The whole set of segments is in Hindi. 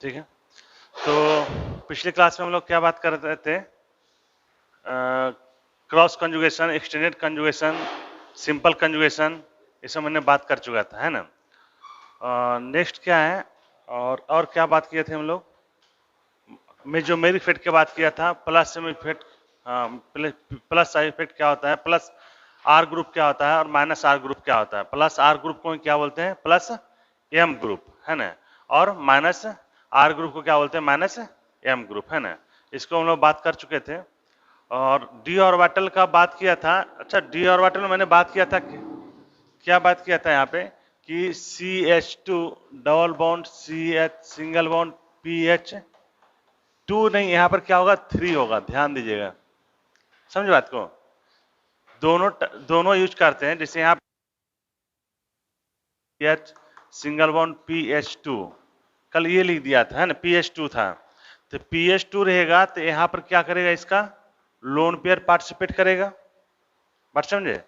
ठीक है। तो पिछले क्लास में हम लोग क्या बात कर रहे थे? Cross conjugation, extended conjugation, simple conjugation, ये सब मैंने बात कर चुका था, है ना। नेक्स्ट क्या है और क्या बात किए थे हम लोग? मैं जो मेरी इफेक्ट की बात किया था, plus semi effect, plus side effect क्या होता है, प्लस आर ग्रुप क्या होता है और माइनस आर ग्रुप क्या होता है। प्लस आर ग्रुप को क्या बोलते हैं? प्लस एम ग्रुप, है ना। और माइनस आर ग्रुप को क्या बोलते हैं? माइनस एम ग्रुप, है ना। इसको हम लोग बात कर चुके थे। और डी ऑर्बिटल का बात किया था। अच्छा, डी ऑर्बिटल में मैंने बात किया था क्या बात किया था यहाँ पे कि CH2 double bond CH single bond PH2 नहीं, यहाँ पर क्या होगा? 3 होगा, ध्यान दीजिएगा, समझे बात को। दोनों यूज करते हैं। जैसे यहाँ PH सिंगल बॉन्ड PH2, कल ये लिख दिया था, है ना, PH2 था। तो PH2 रहेगा तो यहाँ पर क्या करेगा? इसका लोन पेयर पार्टिसिपेट करेगा, बात समझे।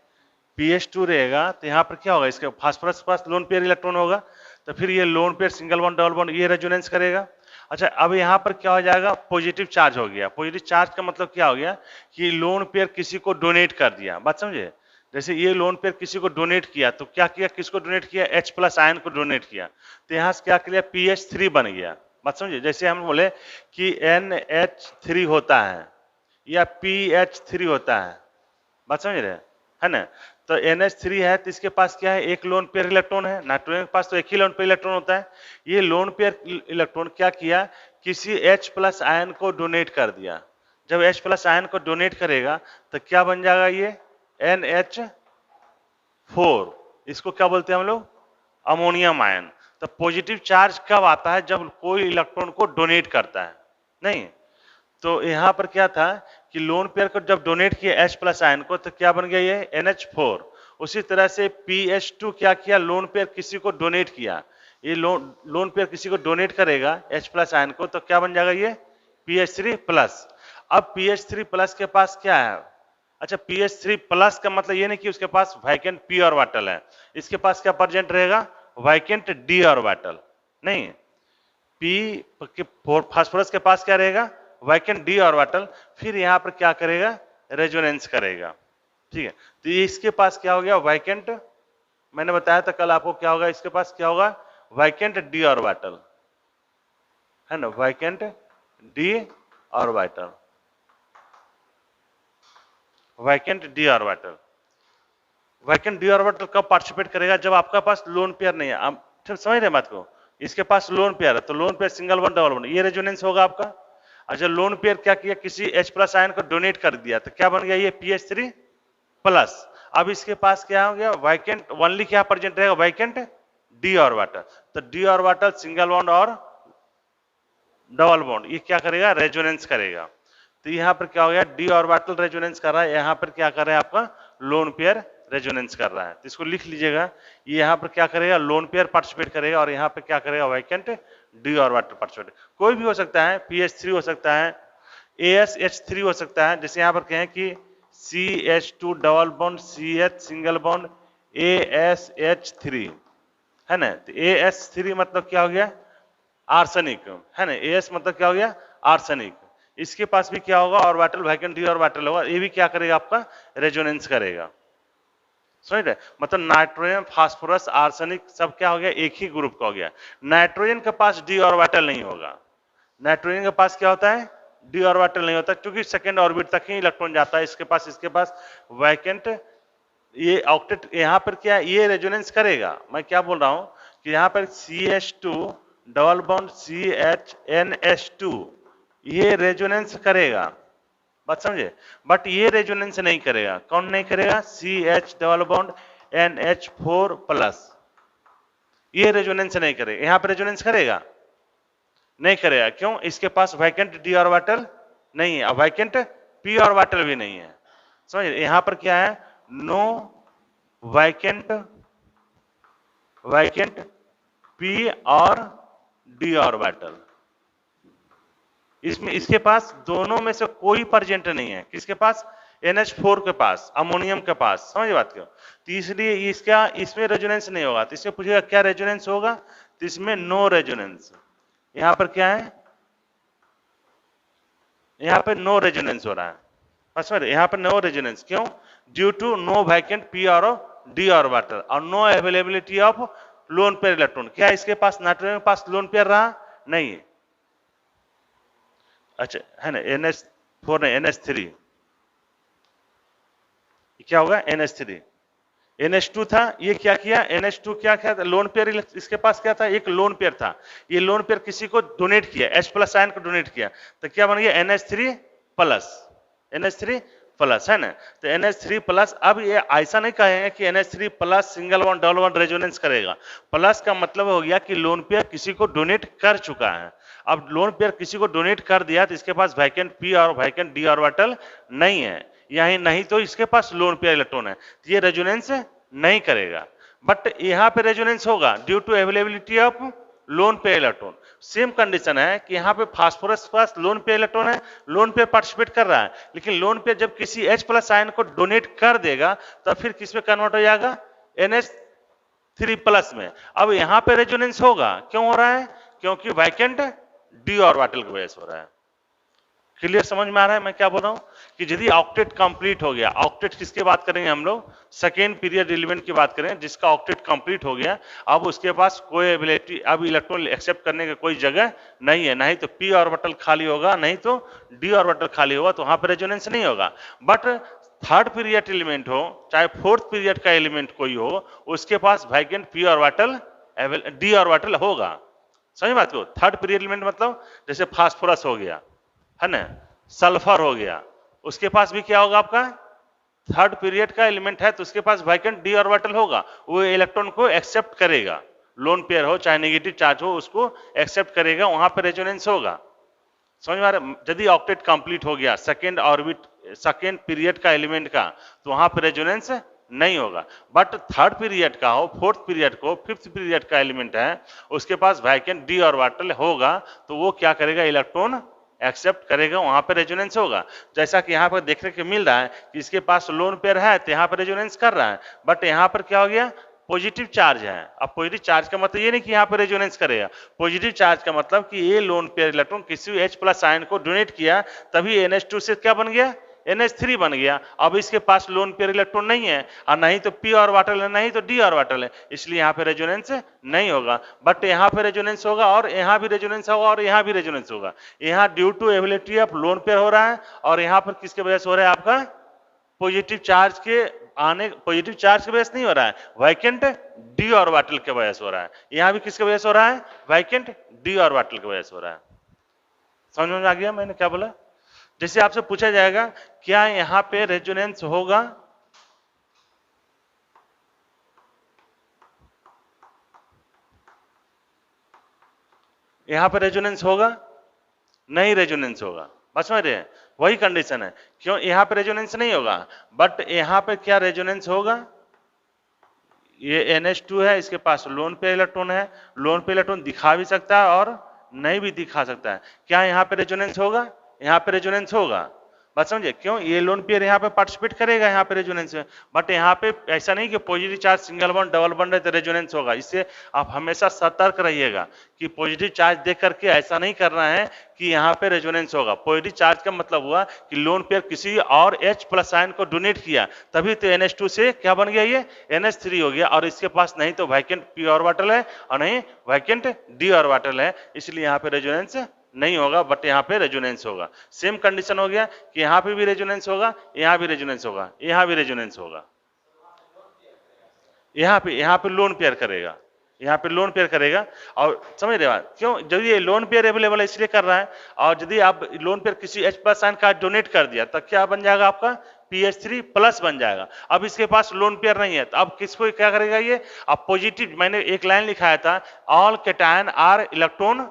PH2 रहेगा तो यहाँ पर क्या होगा? इसके फास्फोरस के पास लोन पेयर इलेक्ट्रॉन होगा, तो फिर ये lone pair single bond double bond ये रेजोनेंस करेगा। अच्छा, अब यहाँ पर क्या हो जाएगा? पॉजिटिव चार्ज हो गया। पॉजिटिव चार्ज का मतलब क्या हो गया कि लोन पेयर किसी को डोनेट कर दिया, बात समझे। जैसे ये लोन पेयर किसी को डोनेट किया तो क्या किया? किसको डोनेट किया? H+ आयन को डोनेट किया, तो यहाँ से क्या किया? PH3 बन गया, बात समझे। जैसे हम बोले कि NH3 होता है या PH3 होता है, बात समझ रहे, है ना। तो NH3 है तो इसके पास क्या है? एक लोन पेयर इलेक्ट्रॉन है। नाइट्रोजन के पास तो एक ही लोन पेयर इलेक्ट्रॉन होता है। ये लोन पेयर इलेक्ट्रॉन क्या किया? किसी H+ आयन को डोनेट कर दिया। जब H+ आयन को डोनेट करेगा तो क्या बन जाएगा? ये NH4। इसको क्या बोलते हैं हम लोग? Ammonium ion. तो पॉजिटिव चार्ज कब आता है? जब कोई इलेक्ट्रॉन को डोनेट करता है, नहीं। तो यहाँ पर क्या था कि लोन पेयर को जब डोनेट किया H+ आयन को तो क्या बन गया? ये NH4। उसी तरह से PH2 क्या किया? लोन पेयर किसी को डोनेट किया। ये लोन पेयर किसी को डोनेट करेगा H+ आयन को तो क्या बन जाएगा? ये PH3+। अब PH3+ के पास क्या है? अच्छा, PH3+ का मतलब ये नहीं कि उसके पास वैकेंट p ऑर्बिटल है। इसके पास क्या प्रेजेंट रहेगा? वैकेंट d ऑर्बिटल, नहीं। p फास्फोरस के पास क्या रहेगा? Vacant d orbital. फिर यहाँ पर क्या करेगा? रेजोनेंस करेगा, ठीक है। तो इसके पास क्या हो गया? वैकेंट, मैंने बताया था कल आपको क्या होगा? इसके पास क्या होगा? वैकेंट d ऑर्बिटल, है ना, vacant d orbital, vacant d orbital. Vacant d orbital कब पार्टिसिपेट करेगा? जब आपका पास लोन पेयर नहीं है। आप ठीक समझ रहे बात को। इसके पास लोन पेयर है तो lone pair single bond double bond ये रेजोनेंस होगा आपका। अच्छा, लोन पेयर क्या किया? किसी H+ आयन को डोनेट कर दिया तो क्या बन गया? ये PH3+। अब इसके पास क्या हो गया? वैकेंट ओनली क्या प्रेजेंट रहेगा? Vacant d orbital. तो d ऑर्बिटल सिंगल बॉन्ड और डबल बॉन्ड ये क्या करेगा? रेजोनेंस करेगा। तो यहाँ पर क्या हो गया? d ऑर्बिटल रेजोनेंस कर रहा है, यहाँ पर क्या कर रहा है? आपका लोन पेयर रेजोनेंस कर रहा है। तो इसको लिख लीजिएगा, ये यहाँ पर क्या करेगा? लोन पेयर पार्टिसिपेट करेगा और यहाँ पे क्या करेगा? Vacant d orbital participate. कोई भी हो सकता है, PH3 हो सकता है, ASH3 हो सकता है। जैसे यहाँ पर कहें कि CH2 double bond CH single bond ASH3, है ना। तो AS3 मतलब क्या हो गया? आर्सेनिक, है ना। एस मतलब क्या हो गया? आर्सेनिक। इसके पास भी क्या होगा? ऑर्बिटल, वैकेंट d ऑर्बिटल होगा। ये भी क्या करेगा? आपका रेजोनेंस करेगा, समझ रहे। मतलब नाइट्रोजन, फास्फोरस, आर्सेनिक सब क्या हो गया? एक ही ग्रुप का हो गया। नाइट्रोजन के पास d ऑर्बिटल नहीं होगा। नाइट्रोजन के पास क्या होता है? d ऑर्बिटल नहीं होता, क्योंकि सेकेंड ऑर्बिट तक ही इलेक्ट्रॉन जाता है। इसके पास वैकेंट, ये ऑक्टेट। यहाँ पर क्या ये रेजोनेंस करेगा? मैं क्या बोल रहा हूं कि यहाँ पर CH2 डबल बॉन्ड CHNH2 ये रेजोनेंस करेगा, बात समझे। बट ये रेजोनेंस नहीं करेगा। कौन नहीं करेगा? CH डबल बॉन्ड NH4+, ये रेजोनेंस नहीं करेगा। यहाँ पर रेजोनेंस करेगा? नहीं करेगा। क्यों? इसके पास वैकेंट d ऑर्बिटल नहीं है, वैकेंट p ऑर्बिटल भी नहीं है, समझ। यहाँ पर क्या है? नो वैकेंट p और d ऑर्बिटल। इसमें इसके पास दोनों में से कोई प्रेजेंट नहीं है। किसके पास? NH4 के पास, अमोनियम के पास, समझ बात क्यों। तो इसलिए इसका इसमें रेजोनेंस नहीं होगा। तो इसमें पूछेगा क्या रेजोनेंस होगा? तो इसमें नो रेजोनेंस, यहां पर क्या है, यहां पर नो रेजोनेंस हो रहा है, बस यहां पर नो रेजोनेंस क्यों, due to no vacant P और डी ऑर्बिटल और no availability of lone pair electron. क्या इसके पास नाइट्रोजन के पास लोन पेयर रहा नहीं है, अच्छा है ना, NH4 नहीं NH3, क्या होगा NH3, NH2 था, ये क्या किया NH2 क्या था, लोन पेयर इसके पास क्या था, एक लोन पेयर था, ये लोन पेयर किसी को डोनेट किया, H+ आयन को डोनेट किया, तो क्या बन गया NH3 प्लस, NH3 प्लस है ना, तो NH3 प्लस। अब ये ऐसा नहीं कहेंगे कि NH3 plus single bond double bond resonance करेगा, प्लस का मतलब हो गया कि लोन पेयर किसी को डोनेट कर चुका है। अब लोन पेयर किसी को डोनेट कर दिया तो इसके पास वैकेंट पी और वैकेंट डी ऑर्बिटल नहीं है, यही नहीं तो इसके पास लोन पेयर इलेक्ट्रॉन है, तो ये रेजोनेंस नहीं करेगा। बट यहां पे रेजोनेंस होगा due to availability of lone pair electron. Same condition है कि यहाँ पे फास्फोरस के पास लोन पेयर इलेक्ट्रॉन है, लोन पेयर पार्टिसिपेट कर रहा है, लेकिन लोन पेयर जब किसी H+ आयन को डोनेट कर देगा तो फिर किस में कन्वर्ट हो जाएगा, NH3+ में। अब यहाँ पे रेजोनेंस होगा, क्यों हो रहा है, क्योंकि वैकेंट डी ऑर्बिटल की वजह से हो रहा है। क्लियर समझ में आ रहा है मैं क्या बोल रहा हूं, कि यदि ऑक्टेट कंप्लीट हो गया, ऑक्टेट किसके बात करेंगे हम लोग, सेकेंड पीरियड एलिमेंट की बात करें, जिसका ऑक्टेट कंप्लीट हो गया, अब उसके पास कोई एबिलिटी, अब इलेक्ट्रॉन एक्सेप्ट करने की कोई जगह नहीं है, नहीं तो पी ऑर्बिटल खाली होगा, नहीं तो डी ऑर्बिटल खाली होगा, तो वहां पर रेजोनेंस नहीं होगा। बट थर्ड पीरियड एलिमेंट हो चाहे फोर्थ पीरियड का एलिमेंट कोई हो, उसके पास vacant P orbital D orbital होगा। समझ बात को, थर्ड पीरियड एलिमेंट मतलब जैसे फास्फोरस हो गया है ना, सल्फर हो गया, उसके पास भी क्या होगा आपका थर्ड पीरियड का एलिमेंट है, तो उसके पास वैकेंट डी ऑर्बिटल होगा, वो इलेक्ट्रॉन को एक्सेप्ट करेगा, लोन पेयर हो चाहे नेगेटिव चार्ज हो उसको एक्सेप्ट करेगा, वहां पर रेजोनेंस होगा। समझ में आ रहा है, यदि ऑक्टेट कंप्लीट हो गया सेकेंड ऑर्बिट सेकेंड पीरियड का एलिमेंट का, तो वहां पर रेजोनेंस नहीं होगा। बट थर्ड पीरियड का हो, फोर्थ पीरियड को, फिफ्थ पीरियड का एलिमेंट है, उसके पास वैकेंट डी ऑर्बिटल होगा, तो वो क्या करेगा, इलेक्ट्रॉन एक्सेप्ट करेगा, वहां पर रेजोनेंस होगा। जैसा कि यहाँ पर देखने को मिल रहा है कि इसके पास लोन पेयर है तो यहाँ पर रेजोनेंस कर रहा है, बट यहाँ पर क्या हो गया, पॉजिटिव चार्ज है। अब पॉजिटिव चार्ज का मतलब ये नहीं कि यहाँ पर रेजोनेंस करेगा, पॉजिटिव चार्ज का मतलब कि ये लोन पेयर इलेक्ट्रॉन किसी H+ आयन को डोनेट किया, तभी NH2 से क्या बन गया, NH3 बन गया। अब इसके पास लोन पेयर इलेक्ट्रॉन नहीं है, और नहीं तो पी ऑर्बिटल है, नहीं तो डी ऑर्बिटल है, इसलिए यहाँ पे रेजोनेंस नहीं होगा। बट यहाँ पे रेजोनेंस होगा, और यहाँ भी रेजोनेंस होगा, और यहाँ भी रेजोनेंस होगा। यहाँ due to ability of lone pair हो रहा है, और यहाँ पर किसके वजह से हो रहा है, आपका पॉजिटिव चार्ज के आने, पॉजिटिव चार्ज की वजह से नहीं हो रहा है, वैकेंट डी ऑर्बिटल के वजह से हो रहा है। यहाँ भी किसके वजह से हो रहा है, वैकेंट डी ऑर्बिटल की वजह से हो रहा है। समझ में आ गया मैंने क्या बोला। जैसे आपसे पूछा जाएगा क्या यहां पे रेजोनेंस होगा, यहां पे रेजोनेंस होगा, नहीं रेजोनेंस होगा, बस समझ रहे हैं, वही कंडीशन है, क्यों यहां पे रेजोनेंस नहीं होगा, बट यहां पे क्या रेजोनेंस होगा, ये NH2 है, इसके पास लोन पे इलेक्ट्रॉन है, लोन पे इलेक्ट्रॉन दिखा भी सकता है और नहीं भी दिखा सकता है। क्या यहाँ पे रेजोनेंस होगा, यहाँ पे रेजोनेंस होगा, बात समझे, क्यों ये लोन पेयर यहाँ पे पार्टिसिपेट करेगा यहाँ पे रेजोनेंस में, बट यहाँ पे ऐसा नहीं कि positive charge single bond double bond है तो रेजोनेंस होगा। इससे आप हमेशा सतर्क रहिएगा कि पॉजिटिव चार्ज देख करके ऐसा नहीं करना है कि यहाँ पे रेजोनेंस होगा। पॉजिटिव चार्ज का मतलब हुआ कि लोन पेयर किसी और H+ आयन को डोनेट किया, तभी तो NH2 से क्या बन गया, ये NH3 हो गया, और इसके पास नहीं तो वैकेंट पी ऑर्बिटल है और नहीं वैकेंट डी ऑर्बिटल है, इसलिए यहाँ पे रेजोनेंस नहीं होगा, बट यहाँ पे रेजोनेंस होगा। सेम कंडीशन हो गया कि यहाँ पे भी रेजोनेंस होगा, यहाँ भी रेजोनेंस होगा, यहाँ भी रेजोनेंस होगा, यहाँ पे लोन पेयर करेगा, यहाँ पे लोन पेयर करेगा। और समझ रहे बात, क्यों, यदि ये लोन पेयर अवेलेबल है इसलिए कर रहा है, और यदि आप लोन पेयर किसी H+ आयन का डोनेट कर दिया तो क्या बन जाएगा, आपका PH3+ बन जाएगा। अब इसके पास लोन पेयर नहीं है, तो अब किसको क्या करेगा ये, अब पॉजिटिव, मैंने एक लाइन लिखाया था, all cation are electron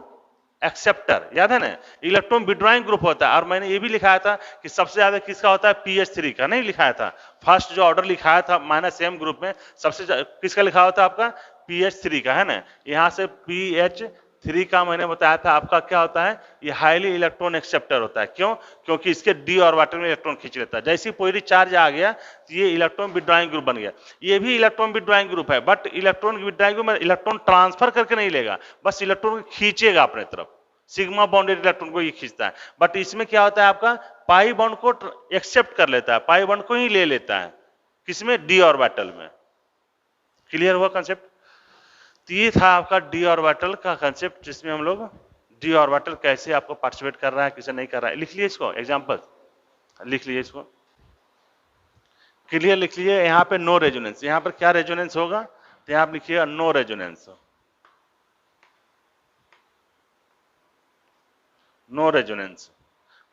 acceptor, याद है ना, इलेक्ट्रॉन विड्रॉइंग ग्रुप होता है, और मैंने ये भी लिखाया था कि सबसे ज्यादा किसका होता है, PH3 का, नहीं लिखाया था, फर्स्ट जो ऑर्डर लिखाया था -m ग्रुप में सबसे किसका लिखा होता है, आपका PH3 का, है ना। यहाँ से PH3 का मैंने बताया था आपका क्या होता है, ये हाईली इलेक्ट्रॉन एक्सेप्टर होता है। क्यों, क्योंकि इसके डी ऑर्बिटल में इलेक्ट्रॉन खींच लेता है। जैसे ही पॉजिटिव चार्ज आ गया तो ये इलेक्ट्रॉन विड्रॉइंग ग्रुप बन गया। ये भी इलेक्ट्रॉन विड्रॉइंग ग्रुप है, बट इलेक्ट्रॉन विड्रॉइंग ग्रुप में इलेक्ट्रॉन ट्रांसफर करके नहीं लेगा, बस इलेक्ट्रॉन खींचेगा अपने तरफ। सिग्मा बॉन्डेड इलेक्ट्रॉन को ये खींचता है। बट इसमें क्या होता है, आपका पाई बॉन्ड को एक्सेप्ट कर लेता है, पाई बॉन्ड को ही ले लेता है, किसमें, डी ऑर्बिटल में। क्लियर हुआ कंसेप्ट? तो ये था आपका डी ऑर्बिटल का कंसेप्ट, जिसमें हम लोग डी ऑर्बिटल कैसे आपको पार्टिसिपेट कर रहा है, कैसे नहीं कर रहा है। लिख लीजिए इसको, एग्जांपल लिख लीजिए इसको, क्लियर लिख लीजिए। यहां पे नो रेजोनेंस, यहां पर क्या रेजोनेंस होगा, तो यहां आप लिखिएगा no resonance, no resonance.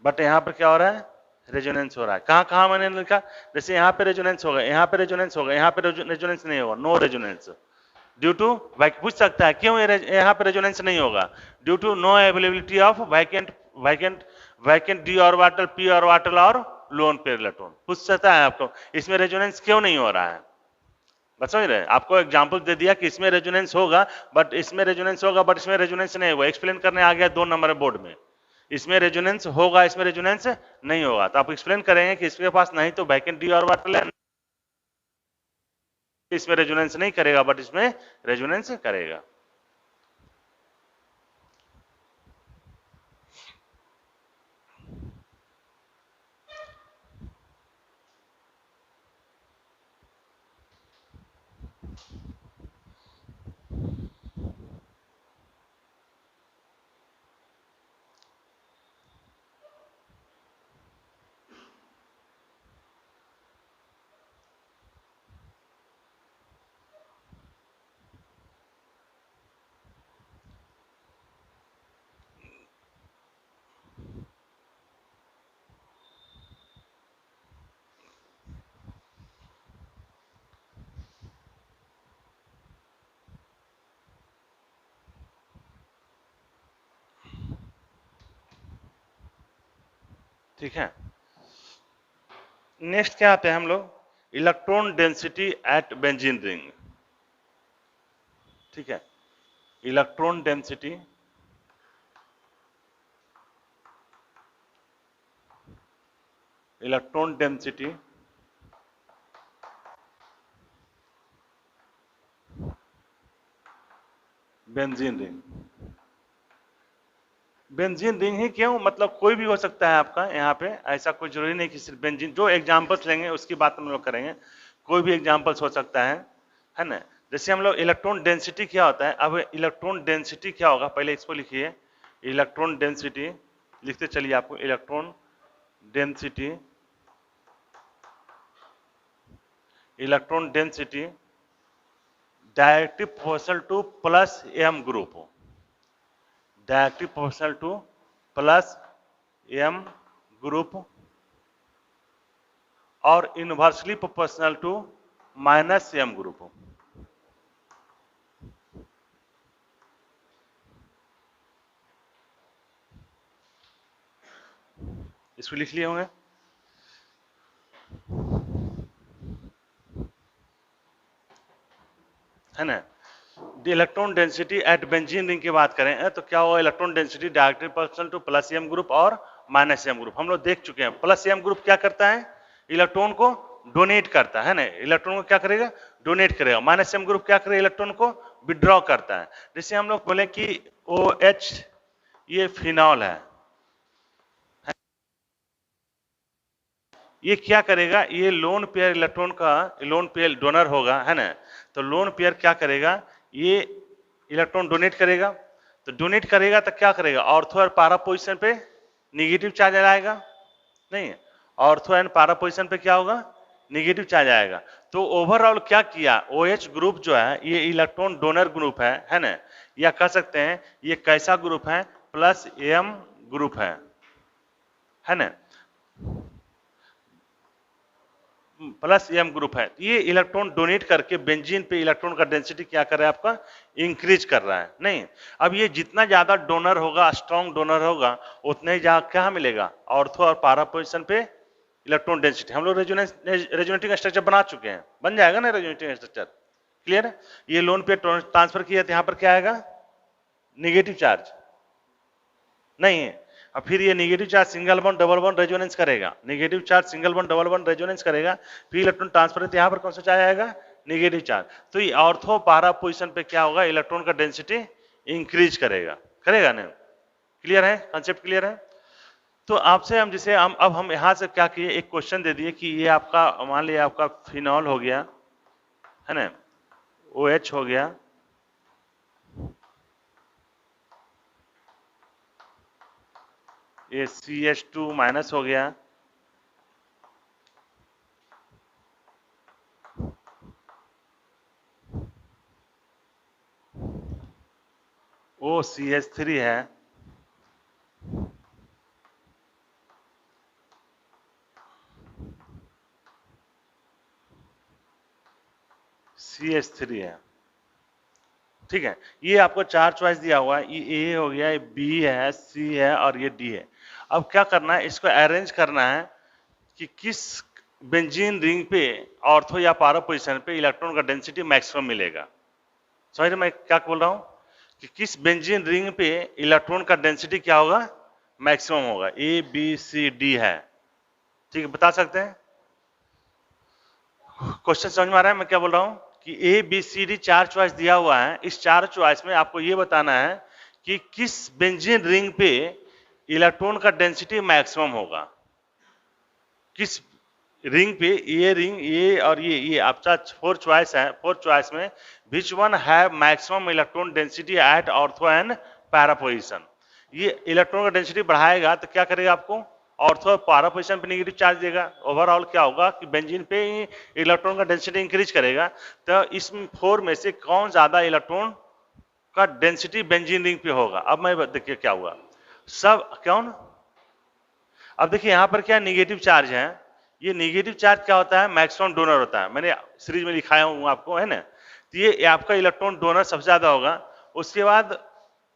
But यहां पर क्या हो रहा है, रेजोनेंस हो रहा है। कहां कहां मैंने लिखा, जैसे यहां पे रेजोनेंस होगा, यहां पे रेजोनेंस होगा, यहां पे रेजोनेंस नहीं होगा, नो रेजोनेंस। ड्यू टू, पूछ सकता है क्यों यहां पे रेजोनेंस नहीं होगा, due to no availability of vacant vacant vacant D orbital, P orbital और लोन पेयर इलेक्ट्रॉन। पूछ सकता है आपको इसमें रेजोनेंस क्यों नहीं हो रहा है। बस समझ रहे हैं, आपको एग्जांपल दे दिया कि इसमें रेजोनेंस होगा, बट इसमें रेजोनेंस होगा, बट इसमें रेजोनेंस नहीं होगा। एक्सप्लेन करने आ गया 2 नंबर बोर्ड में, इसमें रेजोनेंस होगा, इसमें रेजोनेंस नहीं होगा। तो आप एक्सप्लेन करेंगे कि इसके पास नहीं तो वैकेंट डी ऑर्बिटल है, इसमें रेजोनेंस नहीं करेगा, बट इसमें रेजोनेंस करेगा। ठीक है, नेक्स्ट क्या आते हैं हम लोग, electron density at benzene ring. ठीक है, electron density benzene ring. Benzene ring ही क्यों, मतलब कोई भी हो सकता है आपका, यहाँ पे ऐसा कोई जरूरी नहीं कि सिर्फ बेंजीन। जो एग्जांपल्स लेंगे उसकी बात हम लोग करेंगे, कोई भी एग्जांपल्स हो सकता है ना। जैसे हम लोग इलेक्ट्रॉन डेंसिटी क्या होता है, अब इलेक्ट्रॉन डेंसिटी क्या होगा, पहले इसको लिखिए। इलेक्ट्रॉन डेंसिटी लिखते चलिए, आपको electron density, electron density directly proportional to plus M group, directly proportional to plus M group और inversely proportional to minus M group. इसको लिख लिए होंगे, है ना। Electron density at benzene ring की बात करें तो क्या होगा, electron density directly proportional to plus M group और माइनस एम ग्रुप। हम लोग देख चुके हैं, प्लस एम ग्रुप क्या करता है, इलेक्ट्रॉन को डोनेट करता है ना, इलेक्ट्रॉन को क्या करेगा, डोनेट करेगा। माइनस एम ग्रुप क्या करेगा, इलेक्ट्रॉन को विड्रॉ करता है। जैसे हम लोग बोले कि OH ये फिनॉल है, ये क्या करेगा, ये लोन पेयर इलेक्ट्रॉन का, लोन पेयर डोनर होगा, है ना। तो लोन पेयर क्या करेगा, ये इलेक्ट्रॉन डोनेट करेगा। तो डोनेट करेगा तो क्या करेगा, ऑर्थो और पारा पोजीशन पे निगेटिव चार्ज आएगा, नहीं, ऑर्थो एंड पारा पोजीशन पे क्या होगा, निगेटिव चार्ज आएगा। तो ओवरऑल क्या किया, OH ग्रुप जो है ये इलेक्ट्रॉन डोनर ग्रुप है ना, या कह सकते हैं ये कैसा ग्रुप है, प्लस एम ग्रुप है ना, प्लस एम ग्रुप है। ये इलेक्ट्रॉन डोनेट करके बेंजीन पे इलेक्ट्रॉन का डेंसिटी क्या कर रहा है, आपका इंक्रीज कर रहा है, नहीं। अब ये जितना ज्यादा डोनर होगा, स्ट्रॉन्ग डोनर होगा, उतने ही क्या मिलेगा, ऑर्थो और पारा पोजीशन पे इलेक्ट्रॉन डेंसिटी। हम लोग रेजोनेटिंग स्ट्रक्चर बना चुके हैं, बन जाएगा ना रेजोनेटिंग स्ट्रक्चर, क्लियर है। ये लोन पे ट्रांसफर किया तो यहाँ पर क्या आएगा, निगेटिव चार्ज, नहीं है। अब फिर ये negative charge single bond double bond resonance करेगा, negative charge single bond double bond resonance करेगा, फिर इलेक्ट्रॉन ट्रांसफर तो यहाँ पर कौन सा चार्ज आएगा, नेगेटिव चार्ज। तो ये ऑर्थो पारा पोजीशन पे क्या होगा, इलेक्ट्रॉन का डेंसिटी इंक्रीज करेगा, करेगा ना, क्लियर है, कंसेप्ट क्लियर है? तो आपसे हम जैसे हम अब हम यहां से क्या किए, एक क्वेश्चन दे दिए कि ये आपका मान लिया आपका फिनॉल हो गया है ना, OH हो गया, ये CH2 माइनस हो गया, OCH3 है, CH3 है। ठीक है, ये आपको 4 चॉइस दिया हुआ है, ये A हो गया, ये B है, C है और ये D है। अब क्या करना है, इसको अरेंज करना है कि किस बेंजीन रिंग पे ऑर्थो या पारा पोजीशन पे इलेक्ट्रॉन का डेंसिटी मैक्सिमम मिलेगा। समझ रहे मैं क्या बोल रहा हूं कि किस बेंजीन रिंग पे इलेक्ट्रॉन का डेंसिटी क्या होगा, मैक्सिमम होगा। ABCD है, ठीक है, बता सकते हैं? क्वेश्चन समझ में आ रहा है मैं क्या बोल रहा हूं कि ABCD 4 चॉइस दिया हुआ है, इस 4 चॉइस में आपको ये बताना है कि किस बेंजीन रिंग पे इलेक्ट्रॉन का डेंसिटी मैक्सिमम होगा, किस रिंग पे, ये रिंग, ये और ये आपका 4 चॉइस है। 4 चॉइस में which one have maximum electron density at ortho and para position. ये इलेक्ट्रॉन का डेंसिटी बढ़ाएगा तो क्या करेगा, आपको ऑर्थो और पैरा पोजीशन पे नेगेटिव चार्ज देगा। ओवरऑल क्या होगा कि बेंजीन पे इलेक्ट्रॉन का डेंसिटी इंक्रीज करेगा। तो इस 4 में से कौन ज्यादा इलेक्ट्रॉन का डेंसिटी बेंजीन रिंग पे होगा। अब मैं देखिए क्या हुआ, सब कौन, अब देखिए यहां पर क्या नेगेटिव चार्ज है, ये नेगेटिव चार्ज क्या होता है, मैक्सिमम डोनर होता है, मैंने सीरीज में लिखाया हूं आपको, है ना। तो ये आपका इलेक्ट्रॉन डोनर सबसे ज्यादा होगा, उसके बाद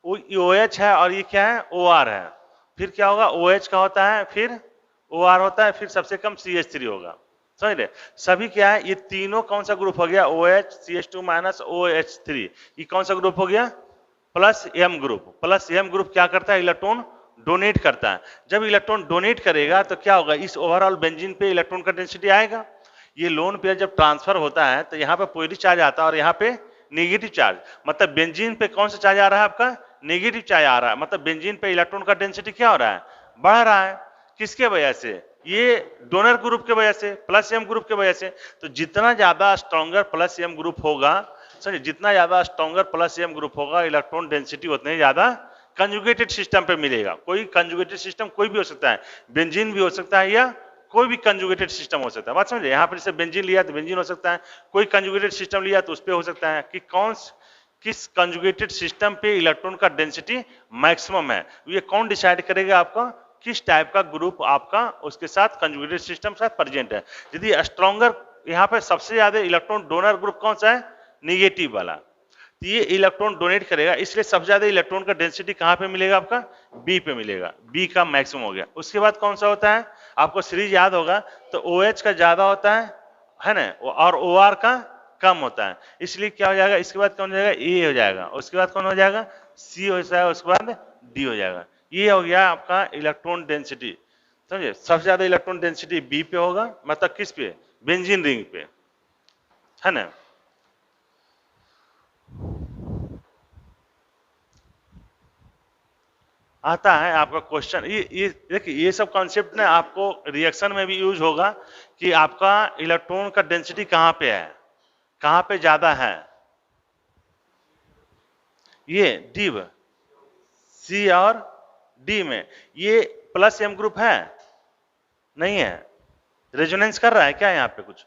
OH है और ये क्या है, OR है, फिर क्या होगा, OH का होता है, फिर OR होता है, फिर सबसे कम CH3 होगा। समझ रहे, सभी क्या है, ये तीनों कौन सा ग्रुप हो गया, OH CH2 माइनस OH3, ये कौन सा ग्रुप हो गया, plus M group. Plus M group क्या करता है, इलेक्ट्रॉन डोनेट करता है। जब इलेक्ट्रॉन डोनेट करेगा तो क्या होगा, इस ओवरऑल बेंजीन पे इलेक्ट्रॉन का डेंसिटी आएगा। ये लोन पेयर जब ट्रांसफर होता है तो यहाँ पे पॉजिटिव चार्ज आता है और यहाँ पे नेगेटिव चार्ज, मतलब बेंजीन पे कौन सा चार्ज आ रहा है, आपका नेगेटिव चार्ज आ रहा है, मतलब बेंजीन पे इलेक्ट्रॉन का डेंसिटी क्या हो रहा है, बढ़ रहा है। किसके वजह से, ये डोनर ग्रुप के वजह से, प्लस M ग्रुप के वजह से। तो जितना ज्यादा स्ट्रॉन्गर प्लस M ग्रुप होगा, समझिए जितना ज्यादा स्ट्रॉन्गर प्लस M ग्रुप होगा, इलेक्ट्रॉन डेंसिटी उतने ज्यादा कंजुगेटेड सिस्टम पे मिलेगा। कोई कंजुगेटेड सिस्टम कोई भी हो सकता है, बेंजीन भी हो सकता है या कोई भी कंजुगेटेड सिस्टम हो सकता है। बात समझे, यहाँ पर जैसे बेंजीन लिया तो बेंजीन हो सकता है, कोई कंजुगेटेड सिस्टम लिया तो उस पर हो सकता है कि किस कंजुगेटेड सिस्टम पे इलेक्ट्रॉन का डेंसिटी मैक्सिमम है। ये कौन डिसाइड करेगा, आपका किस टाइप का ग्रुप आपका उसके साथ कंजुगेटेड सिस्टम साथ प्रेजेंट है। यदि स्ट्रॉन्गर, यहाँ पे सबसे ज्यादा इलेक्ट्रॉन डोनर ग्रुप कौन सा है, निगेटिव वाला, तो ये इलेक्ट्रॉन डोनेट करेगा, इसलिए सबसे ज्यादा इलेक्ट्रॉन का डेंसिटी कहां पे मिलेगा, आपका बी पे मिलेगा। बी का मैक्सिमम हो गया। उसके बाद कौन सा होता है, आपको सीरीज याद होगा, तो OH का ज्यादा होता है ना, और OR का कम होता है, इसलिए क्या हो जाएगा, इसके बाद कौन हो जाएगा, A हो जाएगा, उसके बाद कौन हो जाएगा, C हो जाएगा, उसके बाद D हो जाएगा। ये हो गया आपका इलेक्ट्रॉन डेंसिटी। समझे, सबसे ज्यादा इलेक्ट्रॉन डेंसिटी बी पे होगा, मतलब किस पे, बेंजीन रिंग पे, है ना। आता है आपका क्वेश्चन, ये देखिए, ये सब कॉन्सेप्ट ना आपको रिएक्शन में भी यूज होगा कि आपका इलेक्ट्रॉन का डेंसिटी कहां पे है, कहां पे ज्यादा है। ये डी, C और D में ये प्लस M ग्रुप है, नहीं है, रेजोनेंस कर रहा है क्या यहाँ पे कुछ।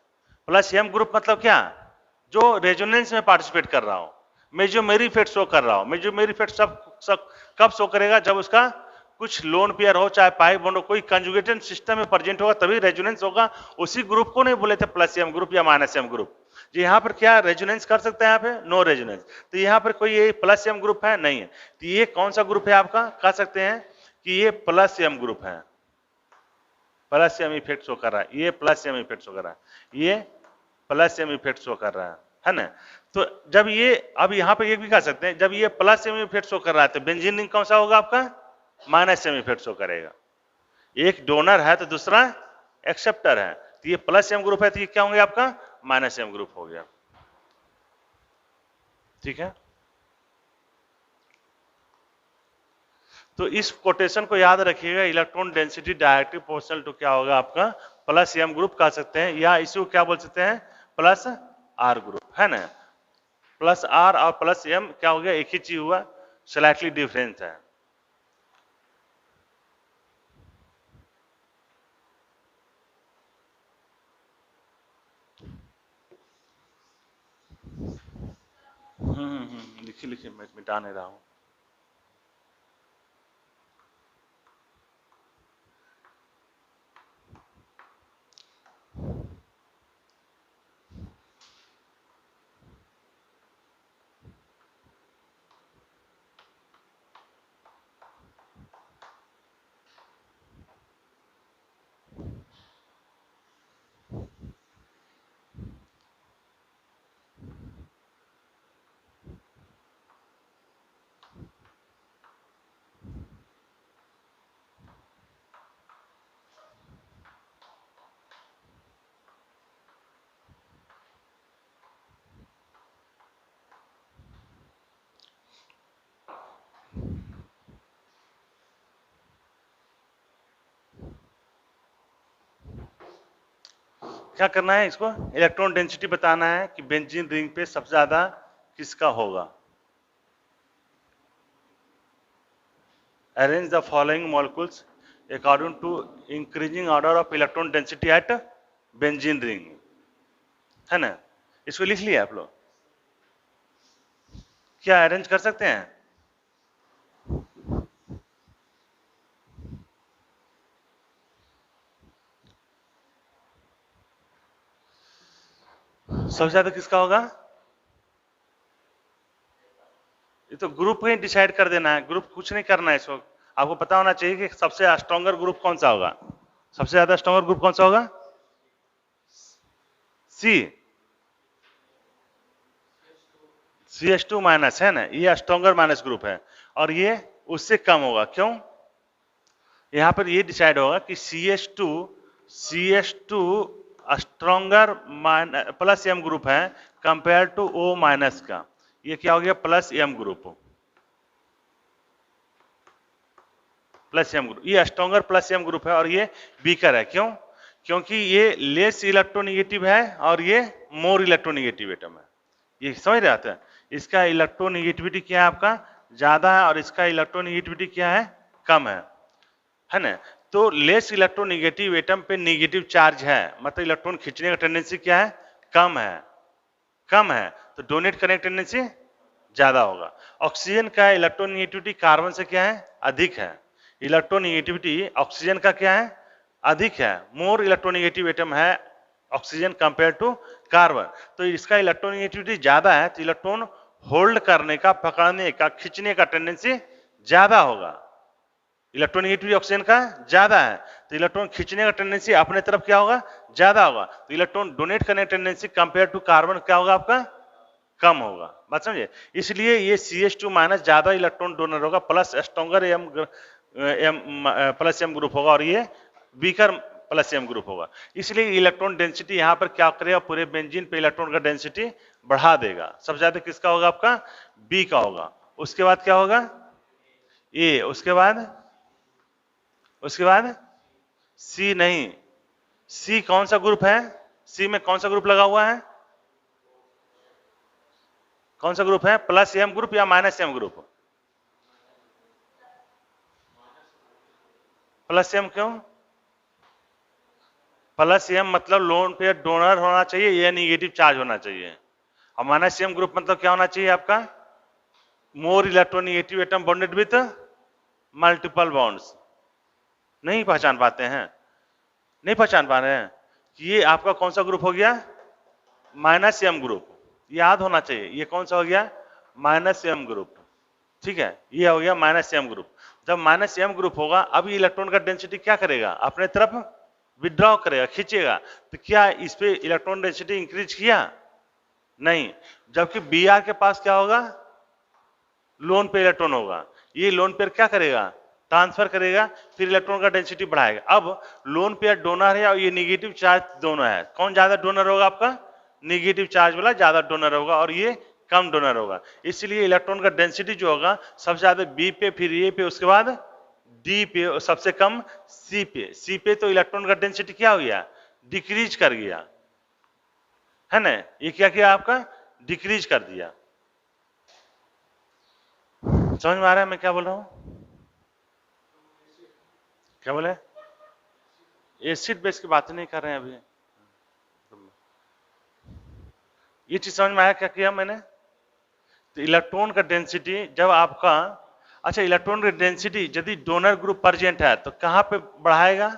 प्लस M ग्रुप मतलब क्या, जो रेजोनेंस में पार्टिसिपेट कर रहा हो, मेजोमेरी इफेक्ट शो कर रहा हो। मेजोमेरी इफेक्ट सब कब शो करेगा, जब उसका कुछ लोन पेयर हो, चाहे पाई बॉन्ड हो, कोई कंजुगेटेड सिस्टम में प्रेजेंट होगा तभी रेजोनेंस होगा। उसी ग्रुप को नहीं बोले थे प्लस M ग्रुप या माइनस M ग्रुप। जी यहाँ पर क्या रेजोनेंस कर सकता है, यहाँ पे नो रेजोनेंस, तो यहाँ पर कोई ये प्लस M ग्रुप है, नहीं है। तो ये कौन सा ग्रुप है आपका, कह सकते हैं कि ये प्लस M ग्रुप है, प्लस M इफेक्ट शो कर रहा है, ये प्लस M इफेक्ट शो कर रहा है, ये प्लस M इफेक्ट शो कर रहा है ना। तो जब ये, अब यहाँ पे ये भी कह सकते हैं, जब ये प्लस M इफेक्ट शो कर रहा है तो बेंजीन रिंग कौन सा होगा, आपका माइनस M इफेक्ट शो करेगा। एक डोनर है तो दूसरा एक्सेप्टर है, तो ये प्लस M ग्रुप है तो ये क्या होंगे, आपका माइनस M ग्रुप हो गया। ठीक है, तो इस कोटेशन को याद रखिएगा, electron density directly proportional to क्या होगा आपका प्लस एम ग्रुप कह सकते हैं, या इसको क्या बोल सकते हैं प्लस आर ग्रुप, है ना। प्लस आर और प्लस एम क्या हो गया, एक ही चीज हुआ, स्लाइटली डिफरेंस है। लिखिए लिखिए, मैं मिटा नहीं रहा हूं। क्या करना है, इसको इलेक्ट्रॉन डेंसिटी बताना है कि बेंजीन रिंग पे सबसे ज्यादा किसका होगा। Arrange the following molecules according to increasing order of electron density at benzene ring, है ना। इसको लिख लिया आप लोग, क्या अरेंज कर सकते हैं। सबसे ज्यादा किसका होगा, ये तो ग्रुप ही डिसाइड कर देना है, ग्रुप कुछ नहीं करना है इसको। आपको पता होना चाहिए कि सबसे स्ट्रॉन्गर ग्रुप कौन सा होगा, सबसे ज्यादा स्ट्रॉन्गर ग्रुप कौन सा होगा, सी, CH2 माइनस, है ना, ये स्ट्रॉन्गर माइनस ग्रुप है, और ये उससे कम होगा। क्यों, यहां पर ये डिसाइड होगा कि CH2 stronger plus M group है कंपेयर टू O माइनस का, ये क्या हो गया plus M group, plus M group, ये स्ट्रॉन्गर प्लस एम ग्रुप है और ये वीकर है। क्यों, क्योंकि ये लेस इलेक्ट्रोनिगेटिव है और ये मोर इलेक्ट्रोनिगेटिव एटम है। ये समझ रहे आते हैं, इसका इलेक्ट्रोनिगेटिविटी क्या है आपका ज्यादा है और इसका इलेक्ट्रोनिगेटिविटी क्या है कम है ना। तो लेस इलेक्ट्रोनिगेटिव एटम पे निगेटिव चार्ज है, मतलब इलेक्ट्रॉन खींचने का टेंडेंसी क्या है कम है, तो डोनेट करने की टेंडेंसी ज्यादा होगा। ऑक्सीजन का इलेक्ट्रोनिगेटिविटी कार्बन से क्या है अधिक है, इलेक्ट्रोनिगेटिविटी ऑक्सीजन का क्या है अधिक है, मोर इलेक्ट्रोनिगेटिव एटम है ऑक्सीजन कंपेयर टू कार्बन, तो इसका इलेक्ट्रोनिगेटिविटी ज्यादा है, तो इलेक्ट्रॉन होल्ड करने का, पकड़ने का, खींचने का टेंडेंसी ज्यादा होगा। इलेक्ट्रोनिगेटिविटी ऑक्सीजन का ज्यादा है तो इलेक्ट्रॉन खींचने का टेंडेंसी अपने तरफ क्या होगा ज्यादा होगा, तो इलेक्ट्रॉन डोनेट करने का टेंडेंसी कंपेयर टू कार्बन क्या होगा आपका कम होगा। बात समझे, इसलिए ये CH2 माइनस ज्यादा इलेक्ट्रॉन डोनर होगा, plus stronger plus M group होगा और ये वीकर प्लस एम ग्रुप होगा। इसलिए इलेक्ट्रॉन डेंसिटी यहां पर क्या करेगा, पूरे बेंजीन पे इलेक्ट्रॉन का डेंसिटी बढ़ा देगा। सबसे ज्यादा किसका होगा आपका बी का होगा, उसके बाद क्या होगा ए, उसके बाद सी नहीं, सी कौन सा ग्रुप है, सी में कौन सा ग्रुप लगा हुआ है, कौन सा ग्रुप है प्लस एम ग्रुप या minus M group, plus M. क्यों प्लस एम मतलब लोन पे डोनर होना चाहिए या निगेटिव चार्ज होना चाहिए, और माइनस एम ग्रुप मतलब क्या होना चाहिए आपका more electronegative atom bonded with multiple bonds. नहीं पहचान पाते हैं, नहीं पहचान पा रहे हैं कि ये आपका कौन सा ग्रुप हो गया माइनस एम ग्रुप, याद होना चाहिए ये कौन सा हो गया माइनस एम ग्रुप, ठीक है, ये हो गया माइनस एम ग्रुप। जब माइनस एम ग्रुप होगा अब इलेक्ट्रॉन का डेंसिटी क्या करेगा अपने तरफ विड्रॉ करेगा, खींचेगा, तो क्या इस पे इलेक्ट्रॉन डेंसिटी इंक्रीज किया नहीं, जबकि Br के पास क्या होगा लोन पे इलेक्ट्रॉन होगा, ये लोन पेयर क्या करेगा ट्रांसफर करेगा, फिर इलेक्ट्रॉन का डेंसिटी बढ़ाएगा। अब लोन पेयर डोनर है और ये निगेटिव चार्ज दोनों है, कौन ज्यादा डोनर होगा आपका निगेटिव चार्ज वाला ज्यादा डोनर होगा और ये कम डोनर होगा। इसलिए इलेक्ट्रॉन का डेंसिटी जो होगा सबसे ज्यादा बी पे, फिर ए पे, उसके बाद डी पे, और सबसे कम सी पे। सी पे तो इलेक्ट्रॉन का डेंसिटी क्या हो गया, डिक्रीज कर गया, है ना। ये क्या किया आपका, डिक्रीज कर दिया। समझ में आ रहा है मैं क्या बोल रहा हूं, क्या बोले? एसिड बेस की बात नहीं कर रहे हैं अभी। ये चीज समझ में आया क्या किया मैंने? तो इलेक्ट्रॉन का डेंसिटी जब आपका, अच्छा इलेक्ट्रॉन की डेंसिटी यदि डोनर ग्रुप प्रेजेंट है तो कहां पे बढ़ाएगा,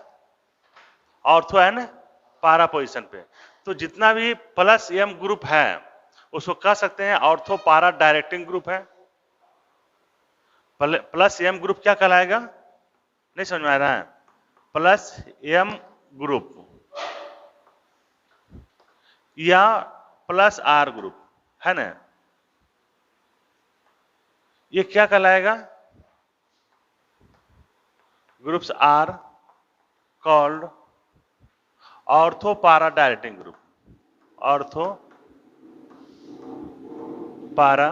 ऑर्थो एंड पारा पोजीशन पे। तो जितना भी प्लस एम ग्रुप है उसको कह सकते हैं ऑर्थो पारा डायरेक्टिंग ग्रुप है। प्लस एम ग्रुप क्या कहलाएगा, नहीं समझ में आ रहा है? प्लस एम ग्रुप या प्लस आर ग्रुप, है ना, ये क्या कहलाएगा, groups are called ortho para directing group, ortho para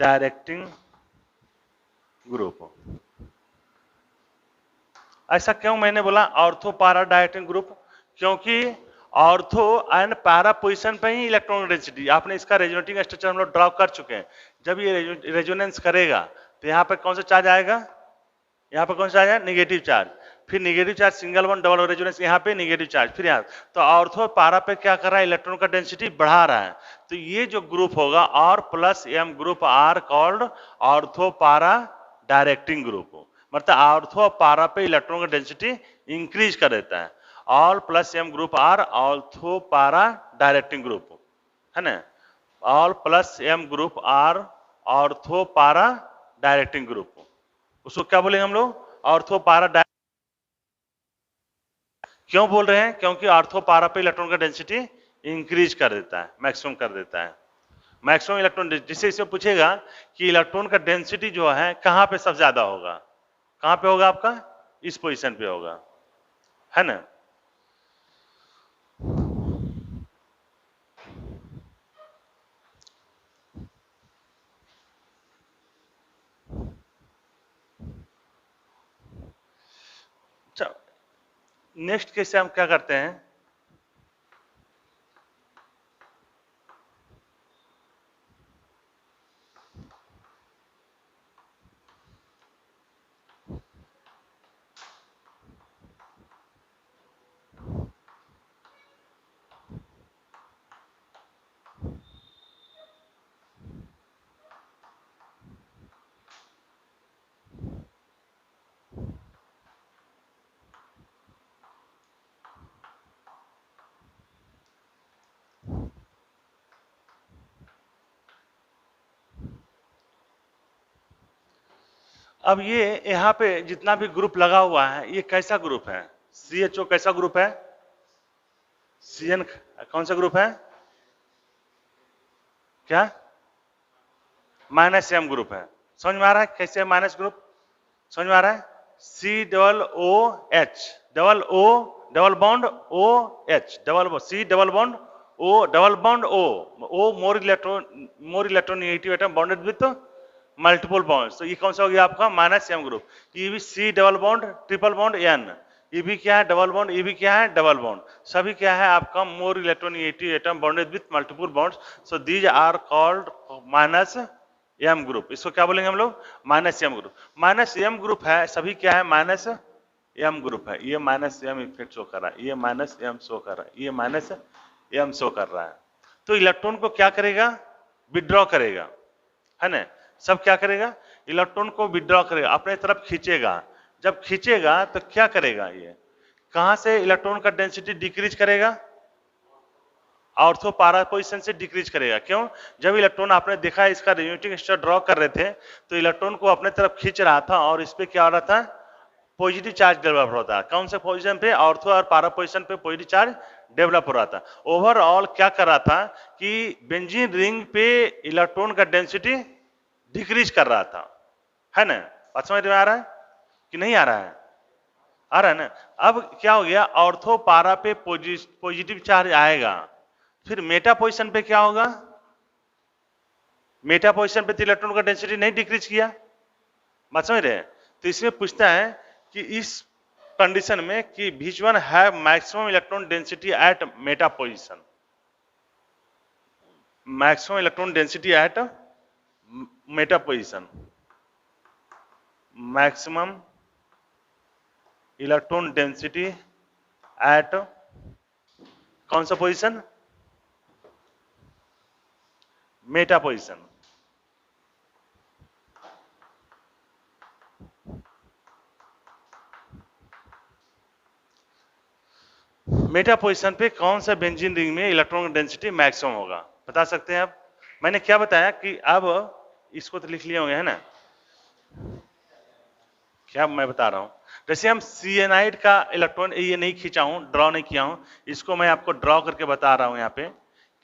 directing group. ऐसा क्यों मैंने बोला ऑर्थो पारा डायरेक्टिंग ग्रुप, क्योंकि ऑर्थो एंड पैरा पोजीशन पे ही इलेक्ट्रॉन डेंसिटी, आपने इसका रेजोनेटिंग स्ट्रक्चर हम लोग ड्रॉ कर चुके हैं। जब ये रेजोनेंस करेगा तो यहाँ पर कौन सा चार्ज आएगा, यहाँ पर कौन सा आएगा, नेगेटिव चार्ज, फिर negative charge single one double resonance, यहाँ पे नेगेटिव चार्ज, फिर यहाँ। तो ऑर्थो पारा पे क्या कर रहा है, इलेक्ट्रॉन का डेंसिटी बढ़ा रहा है। तो ये जो ग्रुप होगा और plus M group are called ortho para directing group, मतलब ऑर्थो पारा पे इलेक्ट्रॉन का डेंसिटी इंक्रीज कर देता है। All plus M group are ortho para directing group, है ना। All plus M group are ortho para directing group, उसको क्या बोलेंगे हम लोग, ऑर्थो पारा। क्यों बोल रहे हैं, क्योंकि ऑर्थो पारा पे इलेक्ट्रॉन का डेंसिटी इंक्रीज कर देता है, मैक्सिमम कर देता है। मैक्सिमम इलेक्ट्रॉन, जिससे इसमें पूछेगा कि इलेक्ट्रॉन का डेंसिटी जो है कहां पे सबसे ज्यादा होगा, कहां पे होगा आपका, इस पोजीशन पे होगा, है ना। नेक्स्ट केस से हम क्या करते हैं, अब ये यहाँ पे जितना भी ग्रुप लगा हुआ है ये कैसा ग्रुप है, CHO कैसा ग्रुप है, CN कौन सा ग्रुप है, क्या, माइनस एम ग्रुप है। समझ में आ रहा है कैसे माइनस ग्रुप, समझ में आ रहा है, COOH double O double bond OH double C double bond O double bond O more electronegative atom bonded with multiple bonds. तो ये कौन सा हो गया आपका, माइनस एम ग्रुप। ये भी C double bond triple bond N, ये भी क्या है, डबल बॉन्ड, ये भी क्या है, डबल बॉन्ड, सभी क्या है आपका more electronegative atom bonded with multiple bonds. So these are called minus M group. इसको क्या बोलेंगे हम लोग, minus M group. Minus M group है, सभी क्या है, माइनस एम ग्रुप है। ये माइनस एम इफेक्ट शो कर रहा है, ये माइनस एम शो कर रहा है, ये माइनस एम शो कर रहा है। तो इलेक्ट्रॉन को क्या करेगा, विड्रॉ करेगा, है ना। सब क्या करेगा, इलेक्ट्रॉन को विड्रॉ करेगा, अपने तरफ खींचेगा। जब खींचेगा तो क्या करेगा, ये कहां से इलेक्ट्रॉन का डेंसिटी डिक्रीज करेगा, ऑर्थो पारा पोजीशन से डिक्रीज करेगा। क्यों, जब इलेक्ट्रॉन आपने देखा इसका रेजोनेटिंग स्ट्रक्चर ड्रॉ कर रहे थे तो इलेक्ट्रॉन को अपने तरफ खींच रहा था और इस पे क्या हो रहा था, पॉजिटिव चार्ज डेवलप हो रहा था। कौन से पोजीशन पे, ऑर्थो और पारा पोजीशन पे पॉजिटिव चार्ज डेवलप हो रहा था। ओवरऑल क्या कर रहा था कि बेंजीन रिंग पे इलेक्ट्रॉन का डेंसिटी डिक्रीज कर रहा था, है ना। बात समझ में आ रहा है कि नहीं आ रहा है, आ रहा है ना। अब क्या हो गया, ऑर्थो पारा पे पॉजिटिव चार्ज आएगा फिर मेटा पोजीशन पे क्या होगा, मेटा पोजीशन पे तो इलेक्ट्रॉन का डेंसिटी नहीं डिक्रीज किया, बात समझ रहे हैं। तो इसमें पूछता है कि इस कंडीशन में कि which one have maximum electron density at meta position, maximum electron density at meta position, maximum electron density at कौन सा position, Meta position. Meta position पे कौन सा बेंजीन रिंग में इलेक्ट्रॉन डेंसिटी मैक्सिमम होगा, बता सकते हैं आप। मैंने क्या बताया कि अब इसको तो लिख लिए होंगे है ना, क्या मैं बता रहा हूं, जैसे हम सिएनाइड का इलेक्ट्रॉन ये नहीं खींचा हूं, ड्रॉ नहीं किया हूं, इसको मैं आपको ड्रॉ करके बता रहा हूं यहाँ पे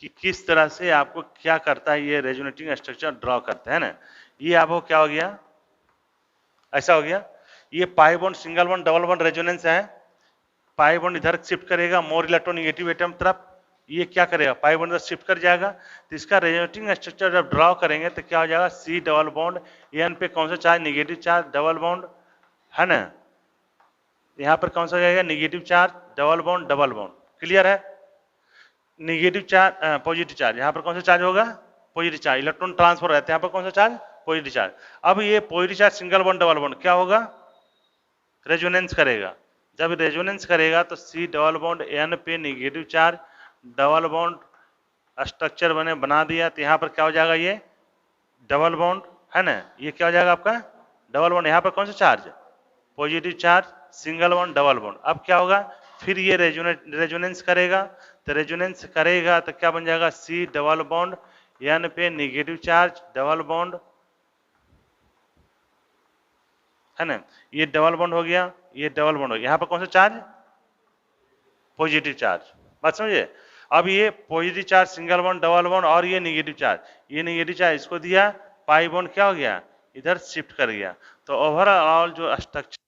कि किस तरह से आपको क्या करता है ये रेजोनेटिंग स्ट्रक्चर ड्रॉ करते हैं ना। ये आपको क्या हो गया, ऐसा हो गया, ये pi bond single bond double bond resonance है, पाई बॉन्ड इधर शिफ्ट करेगा मोर इलेक्ट्रॉन नेगेटिव एटम तरफ, ये क्या करेगा पाई बॉन्ड इधर शिफ्ट कर जाएगा, तो इसका रेजोनेटिंग स्ट्रक्चर जब ड्रॉ करेंगे तो क्या हो जाएगा, सी डबल बॉन्ड एन पे कौन सा charge, negative charge double bond है ना, यहाँ पर कौन सा हो जाएगा, negative charge double bond, clear है। नेगेटिव चार्ज पॉजिटिव चार्ज, यहाँ पर कौन सा चार्ज होगा, पॉजिटिव चार्ज, इलेक्ट्रॉन ट्रांसफर रहता है, यहाँ पर कौन सा चार्ज, पॉजिटिव चार्ज। अब ये positive charge single bond double bond क्या होगा, रेजोनेंस करेगा, जब रेजोनेंस करेगा तो सी डबल बॉन्ड एन पे negative charge double bond structure बना दिया, तो यहाँ पर क्या हो जाएगा, ये डबल बॉन्ड है ना, ये क्या हो जाएगा आपका डबल बॉन्ड, यहाँ पर कौन सा charge, positive charge single bond double bond. अब क्या होगा, फिर ये रेजोनेंस करेगा, तो रेजोनेंस करेगा तो क्या बन जाएगा, सी डबल बॉन्ड एन पे नेगेटिव चार्ज डबल बॉन्ड है ना, ये डबल बॉन्ड हो गया, ये डबल बॉन्ड हो गया, यहाँ पर कौन सा चार्ज, पॉजिटिव चार्ज, बात समझिए। अब ये positive charge single bond double bond और ये नेगेटिव चार्ज, ये नेगेटिव चार्ज इसको दिया, पाई बॉन्ड क्या हो गया, इधर शिफ्ट कर गया, तो ओवरऑल जो स्ट्रक्चर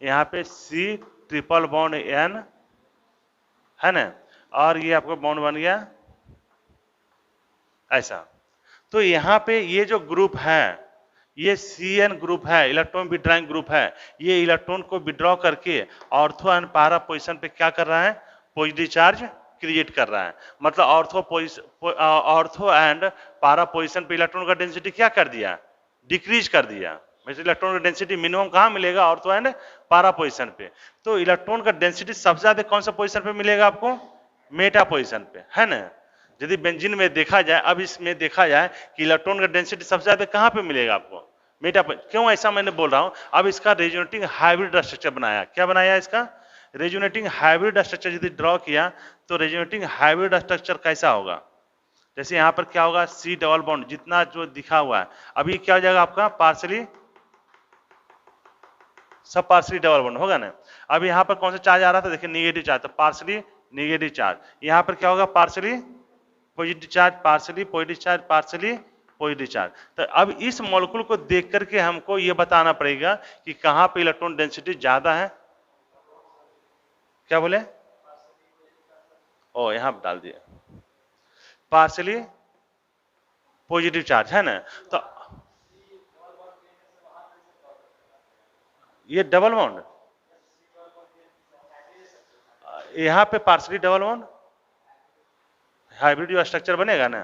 यहाँ पे सी ट्रिपल बॉन्ड एन है ना, और ये आपको बॉन्ड बन गया ऐसा। तो यहाँ पे ये जो ग्रुप है ये CN ग्रुप है, इलेक्ट्रॉन विड्रॉइंग ग्रुप है, ये इलेक्ट्रॉन को विड्रॉ करके ऑर्थो एंड पारा पोजीशन पे क्या कर रहा है, पॉजिटिव चार्ज क्रिएट कर रहा है। मतलब ऑर्थो एंड पारा पोजीशन पे इलेक्ट्रॉन का डेंसिटी क्या कर दिया, डिक्रीज कर दिया। वैसे इलेक्ट्रॉन का डेंसिटी मिनिमम कहाँ मिलेगा, ऑर्थो एंड पारा पोजीशन पे। तो इलेक्ट्रॉन का डेंसिटी सबसे ज्यादा कौन सा पोजीशन पे मिलेगा आपको, मेटा पोजीशन पे है ना। यदि बेंजीन में देखा जाए, अब इसमें देखा जाए कि इलेक्ट्रॉन का डेंसिटी सबसे ज्यादा कहाँ पे मिलेगा आपको, मेटा पे। क्यों ऐसा मैंने बोल रहा हूं, अब इसका रेजोनेटिंग हाइब्रिड स्ट्रक्चर बनाया, क्या बनाया इसका, रेजोनेटिंग हाइब्रिड स्ट्रक्चर यदि ड्रॉ किया तो रेजोनेटिंग हाइब्रिड स्ट्रक्चर कैसा होगा, जैसे यहाँ पर क्या होगा, सी डबल बॉन्ड जितना जो दिखा हुआ है, अभी क्या हो जाएगा आपका पार्सली सब पार्सली डबल बॉन्ड होगा ना। अब यहाँ पर कौन सा चार्ज आ रहा था, देखिए नेगेटिव चार्ज, तो पार्सली नेगेटिव चार्ज, यहाँ पर क्या होगा, partially positive charge, partially positive charge, partially positive charge. तो अब इस मॉलिक्यूल को देख करके हमको ये बताना पड़ेगा कि कहां पे इलेक्ट्रॉन डेंसिटी ज्यादा है, क्या बोले, ओ यहां डाल दिए पार्सली पॉजिटिव चार्ज है ना। तो ये डबल बॉन्ड, यहां पे पार्सली डबल बॉन्ड हाइब्रिड जो स्ट्रक्चर बनेगा ना,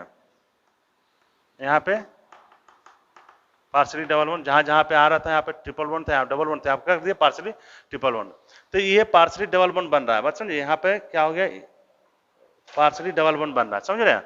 यहाँ पे पार्सली डबल बॉन्ड, जहां जहां पे आ रहा था यहाँ पे ट्रिपल बॉन्ड था, यहाँ डबल बॉन्ड था, आप कर दिए पार्सली ट्रिपल बॉन्ड। तो ये पार्सली डबल बॉन्ड बन रहा है, बात समझिए, यहाँ पे क्या हो गया, पार्सली डबल बॉन्ड बन रहा है, समझ रहे हैं।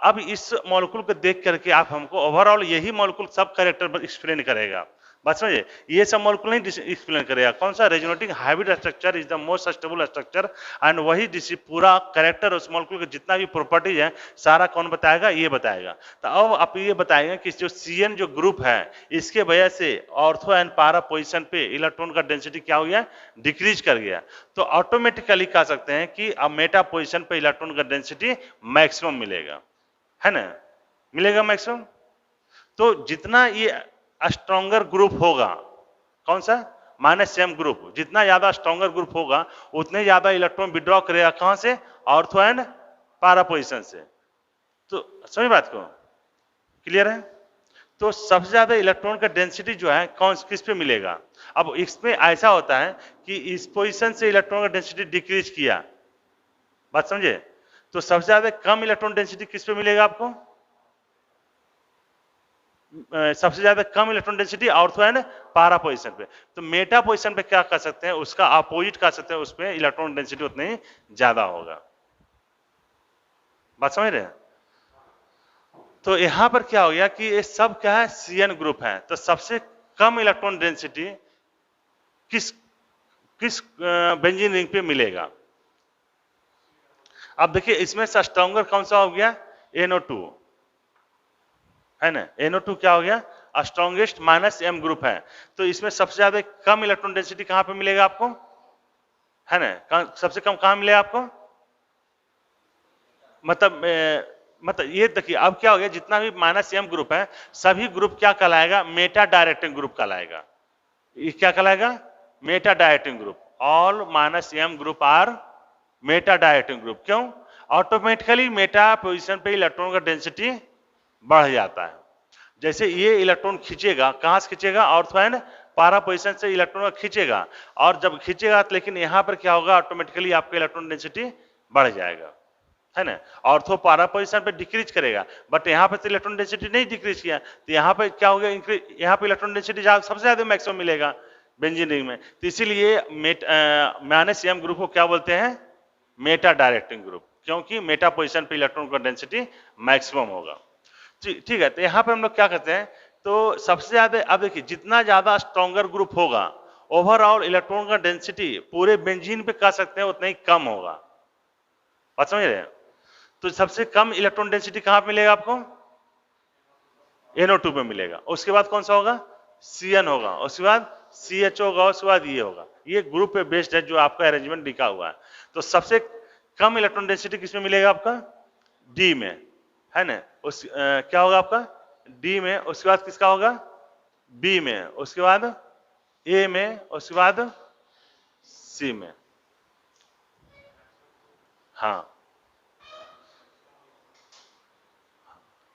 अब इस मॉलिक्यूल को देख करके आप हमको ओवरऑल यही मॉलिक्यूल सब कैरेक्टर एक्सप्लेन करेगा, बात समझिए, ये सब मॉलिक्यूल नहीं एक्सप्लेन करेगा। कौन सा, resonating hybrid structure is the most stable structure, and वही पूरा कैरेक्टर उस मॉलिक्यूल के जितना भी प्रॉपर्टीज है सारा कौन बताएगा, ये बताएगा। तो अब आप ये बताएंगे कि जो CN जो ग्रुप है इसके वजह से ऑर्थो एंड पारा पोजीशन पे इलेक्ट्रॉन का डेंसिटी क्या हो गया, डिक्रीज कर गया। तो ऑटोमेटिकली कह सकते हैं कि अब मेटा पोजीशन पे इलेक्ट्रॉन का डेंसिटी मैक्सिमम मिलेगा, है ना, मिलेगा मैक्सिमम। तो जितना ये स्ट्रॉन्गर ग्रुप होगा, कौन सा, माइनस एम ग्रुप, जितना ज्यादा स्ट्रॉन्गर ग्रुप होगा उतने ज्यादा इलेक्ट्रॉन विड्रॉ करेगा, कहां से? ऑर्थो एंड पारा पोजिशन से। तो समझ बात को, क्लियर है? तो सबसे ज्यादा इलेक्ट्रॉन का डेंसिटी जो है कौन किस पे मिलेगा? अब इसमें ऐसा होता है कि इस पोजीशन से इलेक्ट्रॉन का डेंसिटी डिक्रीज किया, बात समझे? तो सबसे ज्यादा कम इलेक्ट्रॉन डेंसिटी किस पे मिलेगा आपको? सबसे ज्यादा कम electron density ortho and para position पे। तो मेटा पोजीशन पे क्या कर सकते हैं, उसका अपोजिट कर सकते हैं, उसमें इलेक्ट्रॉन डेंसिटी उतनी ज्यादा होगा। बात समझ रहे हैं? तो यहां पर क्या हो गया कि ये सब क्या है? CN ग्रुप है। तो सबसे कम इलेक्ट्रॉन डेंसिटी किस किस बेंजीन रिंग पे मिलेगा? अब देखिए इसमें से स्ट्रॉन्गर कौन सा हो गया? NO2 है ना। NO2 क्या हो गया? स्ट्रॉन्गेस्ट माइनस M ग्रुप है। तो इसमें सबसे ज्यादा कम इलेक्ट्रॉन डेंसिटी कहां पे मिलेगा आपको? है ना, सबसे कम कहां मिलेगा आपको? मतलब ये देखिए अब क्या हो गया, जितना भी माइनस M ग्रुप है सभी ग्रुप क्या कहलाएगा? मेटा डायरेक्टिंग ग्रुप कहलाएगा। ये क्या कहलाएगा? Meta directing group. All minus M group are meta directing group. क्यों? ऑटोमेटिकली मेटा पोजीशन पे इलेक्ट्रॉन का डेंसिटी बढ़ जाता है। जैसे ये इलेक्ट्रॉन खींचेगा, कहां से खींचेगा? ऑर्थो एंड पारा पोजीशन से इलेक्ट्रॉन खींचेगा, और जब खींचेगा लेकिन यहां पर क्या होगा? ऑटोमेटिकली आपका इलेक्ट्रॉन डेंसिटी बढ़ जाएगा, है ना। ऑर्थो पारा पोजीशन पे डिक्रीज करेगा, बट यहाँ पे तो इलेक्ट्रॉन डेंसिटी नहीं डिक्रीज किया, तो यहाँ पे क्या हो गया? यहाँ पे इलेक्ट्रॉन डेंसिटी सबसे ज्यादा मैक्सिमम मिलेगा बेंजीन रिंग में। तो इसीलिए माइनस M ग्रुप को क्या बोलते हैं? मेटा डायरेक्टिंग ग्रुप, क्योंकि मेटा पोजीशन पे इलेक्ट्रॉन का डेंसिटी मैक्सिमम होगा। ठीक है, तो यहाँ पे हम लोग क्या करते हैं? तो सबसे ज्यादा, अब देखिए जितना ज्यादा स्ट्रॉन्गर ग्रुप होगा ओवरऑल इलेक्ट्रॉन का डेंसिटी पूरे बेंजीन पे कह सकते हैं उतना ही कम होगा। बात समझ रहे हैं? तो सबसे कम इलेक्ट्रॉन डेंसिटी कहां पे मिलेगा आपको? NO2 पे मिलेगा। उसके बाद कौन सा होगा? CN होगा, उसके बाद CH होगा, उसके बाद ये होगा। ये ग्रुप पे बेस्ड है जो आपका अरेंजमेंट लिखा हुआ है। तो सबसे कम इलेक्ट्रॉन डेंसिटी किसमें मिलेगा आपका? D में, है ना। क्या होगा आपका? D में। उसके बाद किसका होगा? B में, उसके बाद A में, उसके बाद C में। हाँ,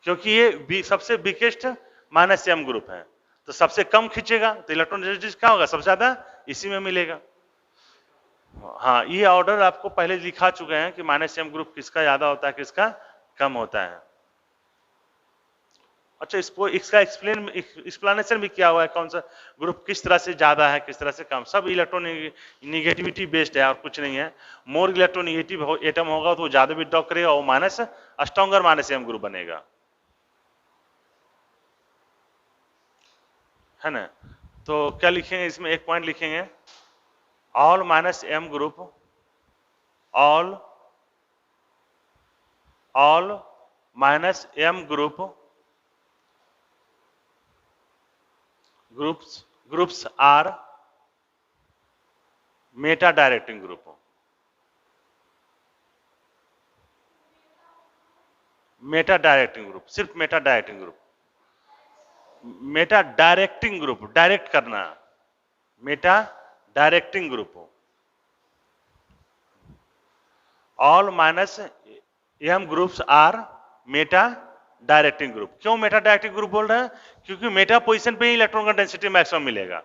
क्योंकि ये सबसे बिगेस्ट माइनस M ग्रुप है, तो सबसे कम खींचेगा तो इलेक्ट्रॉन डेंसिटी क्या होगा? सबसे ज्यादा इसी में मिलेगा। हाँ, ये ऑर्डर आपको पहले लिखा चुके हैं कि माइनस M ग्रुप किसका ज्यादा होता है, किसका कम होता है। अच्छा, इसका एक्सप्लेनेशन भी किया हुआ है, कौन सा ग्रुप किस तरह से ज्यादा है, किस तरह से कम। सब इलेक्ट्रॉन निगेटिविटी बेस्ड है और कुछ नहीं है। मोर इलेक्ट्रोनिगेटिव एटम होगा तो वो ज्यादा विड्रॉ करेगा, वो minus stronger minus M group बनेगा, है ना। तो क्या लिखेंगे इसमें? एक पॉइंट लिखेंगे, all minus M group, all minus M groups are meta directing group. Meta directing group, सिर्फ meta directing group. Meta directing group, direct करना, meta directing group. All minus M groups are meta directing group. क्यों मेटा डायरेक्टिंग ग्रुप बोल रहे हैं? क्योंकि मेटा पोजीशन पे ही इलेक्ट्रॉन का डेंसिटी मैक्सिमम मिलेगा।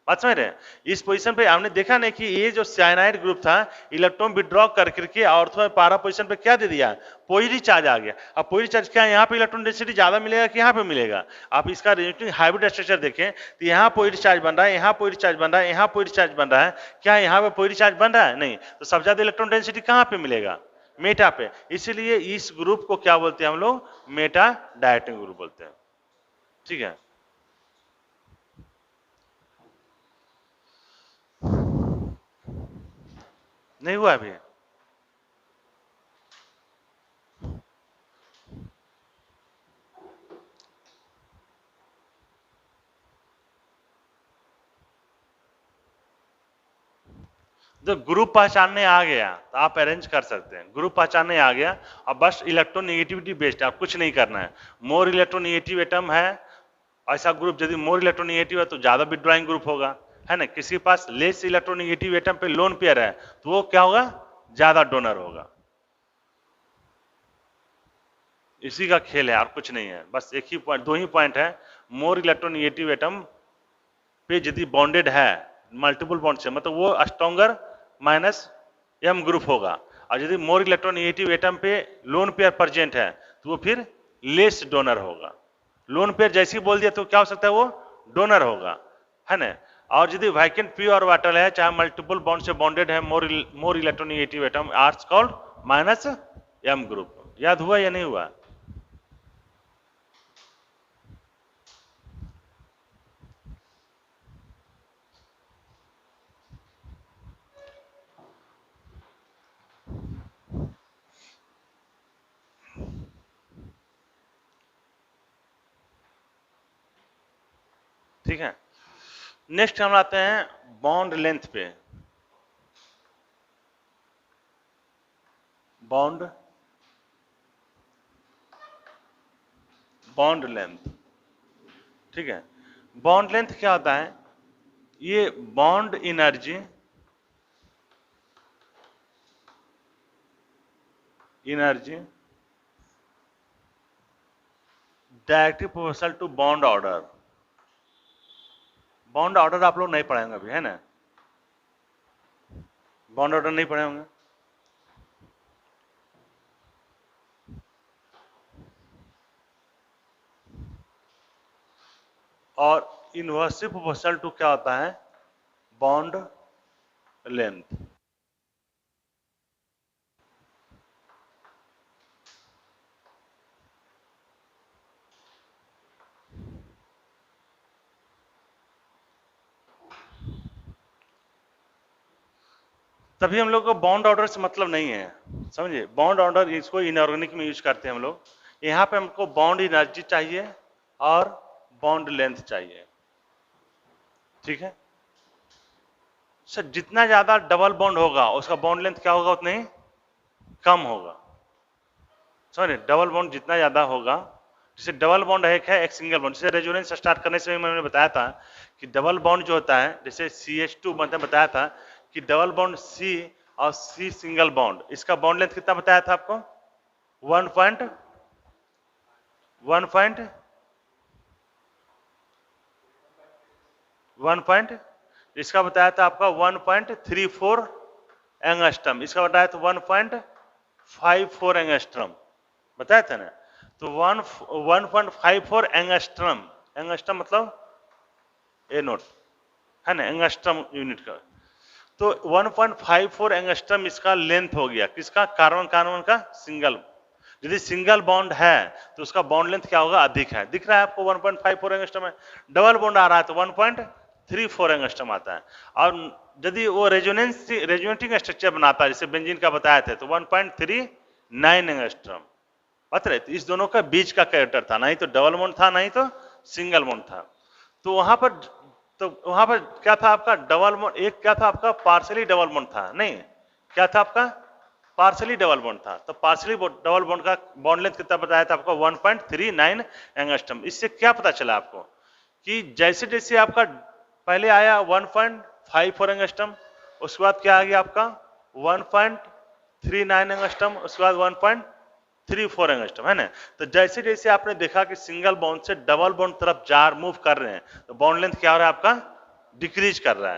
बात समझ रहे हैं? इस पोजीशन पे हमने देखा नहीं कि ये जो साइनाइड ग्रुप था इलेक्ट्रॉन विड्रॉ करके ऑर्थो पारा पोजीशन पे क्या दे दिया? पॉजिटिव चार्ज आ गया। अब पॉजिटिव चार्ज क्या यहाँ पे इलेक्ट्रॉन डेंसिटी ज्यादा मिलेगा कि यहाँ पे मिलेगा? आप इसका रिलेटिव हाइब्रिड स्ट्रक्चर देखें तो यहाँ पॉजिटिव चार्ज बन रहा है, यहाँ पॉजिटिव चार्ज बन रहा है, यहाँ पॉजिटिव चार्ज बन रहा है। क्या यहाँ पे पॉजिटिव चार्ज बन रहा है? नहीं। तो सबसे ज्यादा इलेक्ट्रॉन डेंसिटी कहाँ पे मिलेगा? मेटा पे। इसलिए इस ग्रुप को क्या बोलते हैं हम लोग? मेटा डायरेक्टिंग ग्रुप बोलते हैं। ठीक है, नहीं हुआ अभी? जब ग्रुप पहचानने आ गया तो आप अरेंज कर सकते हैं। ग्रुप पहचानने आ गया, अब बस इलेक्ट्रोनिगेटिविटी बेस्ड, आप कुछ नहीं करना है। मोर इलेक्ट्रोनिगेटिव एटम है, ऐसा ग्रुप यदि मोर इलेक्ट्रोनिगेटिव है तो ज्यादा विड्रॉइंग ग्रुप होगा, है ना, किसी के पास लेस इलेक्ट्रोनेगेटिव एटम पे लोन पेयर है तो वो क्या होगा, ज्यादा डोनर होगा। इसी का खेल है और कुछ नहीं है, बस एक ही पॉइंट, दो ही पॉइंट है। मोर इलेक्ट्रोनेगेटिव एटम पे यदि बॉन्डेड है मल्टीपल बॉन्ड से, मतलब वो स्ट्रॉन्गर माइनस एम ग्रुप होगा, और यदि मोर इलेक्ट्रोनेगेटिव एटम पे लोन पेयर प्रेजेंट है तो वो फिर लेस डोनर होगा। लोन पेयर जैसे ही बोल दिया तो क्या हो सकता है, वो डोनर होगा, है ना। और यदि वैकेंट पी और वाटर है, चाहे मल्टीपल बॉन्ड से बॉन्डेड है, more electronegative atom are called minus M group. याद हुआ या नहीं हुआ? ठीक है, नेक्स्ट हम आते हैं बॉन्ड लेंथ पे। बॉन्ड बॉन्ड लेंथ, ठीक है। बॉन्ड लेंथ क्या होता है, ये bond energy directly proportional to bond order. Bond order आप लोग नहीं पढ़ेंगे अभी, है ना, बॉन्ड ऑर्डर नहीं पढ़े होंगे। और इनवर्सली प्रोपोर्शनल टू क्या होता है, बॉन्ड लेंथ। तभी हम लोग को बॉन्ड ऑर्डर से मतलब नहीं है, समझे। बॉन्ड ऑर्डर इसको इनऑर्गेनिक में यूज करते हैं हम लोग। यहाँ पे हमको बॉन्ड एनर्जी चाहिए और बॉन्ड लेंथ चाहिए, ठीक है। सर जितना ज्यादा डबल बॉन्ड होगा उसका बॉन्ड लेंथ क्या होगा, उतना ही कम होगा, समझे। डबल बॉन्ड जितना ज्यादा होगा, जैसे डबल बॉन्ड एक सिंगल बॉन्ड, जैसे रेजोनेंस स्टार्ट करने से मैंने बताया था कि डबल बॉन्ड जो होता है, जैसे CH2 मतलब बताया था कि डबल बॉन्ड C और C सिंगल बॉन्ड, इसका बॉन्ड लेंथ कितना बताया था आपको, 1 इसका बताया था आपका 1.34 एंगस्ट्रम, इसका बताया था 1.54 एंगस्ट्रम, बताया था ना। तो 1.54 एंगस्ट्रम, एंगस्ट्रम मतलब ए नोट, है ना, एंगस्ट्रम यूनिट का। तो 1.54 एंगस्ट्रम इसका लेंथ हो गया, किसका, कार्बन कार्बन का सिंगल। यदि सिंगल बॉन्ड है तो उसका बॉन्ड लेंथ क्या होगा, अधिक है, दिख रहा है आपको 1.54 एंगस्ट्रम है। डबल बॉन्ड आ रहा है तो 1.34 एंगस्ट्रम आता है। और यदि वो रेजोनेटिंग स्ट्रक्चर बनाता है, जैसे बेंजीन का बताया था, तो 1.39 एंगस्ट्रम। बता रहे, तो इस दोनों का बीच का कैरेक्टर था, नहीं तो डबल बॉन्ड था, नहीं तो सिंगल बॉन्ड था। तो वहां पर क्या था आपका, डबल बॉन्ड, एक क्या था आपका पार्शली डबल बॉन्ड था, नहीं क्या था आपका, पार्शली डबल बॉन्ड था। तो पार्शली डबल बॉन्ड का बॉन्ड लेंथ कितना बताया था आपको, 1.39 एंगस्ट्रम। इससे क्या पता चला आपको कि जैसे जैसे आपका पहले आया 1.54 एंगस्ट्रम, उसके बाद क्या आ गया आपका 1.39 एंगस्ट्रम, उसके बाद 1.34 एंगस्ट्रम, है ना। तो जैसे जैसे आपने देखा कि सिंगल बॉन्ड से डबल बॉन्ड तरफ मूव कर रहे हैं, तो बॉन्ड लेंथ क्या हो रहा है आपका, डिक्रीज कर रहा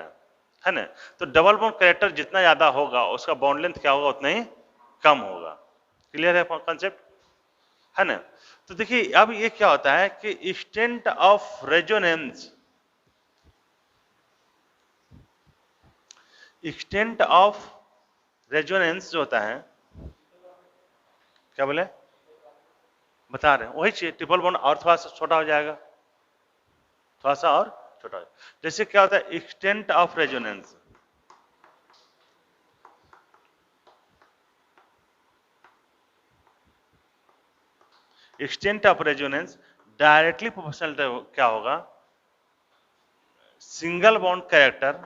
है ना। तो डबल बॉन्ड कैरेक्टर जितना ज्यादा होगा उसका बॉन्ड लेंथ क्या होगा, उतना ही कम होगा। क्लियर है कॉन्सेप्ट, है ना। तो देखिए अब ये क्या होता है कि extent of resonance, extent of resonance जो होता है, क्या बोले, बता रहे हैं वही चीज, ट्रिपल बॉन्ड और थोड़ा सा छोटा हो जाएगा, थोड़ा सा और छोटा हो। जैसे क्या होता है extent of resonance, extent of resonance directly proportional क्या होगा, single bond character,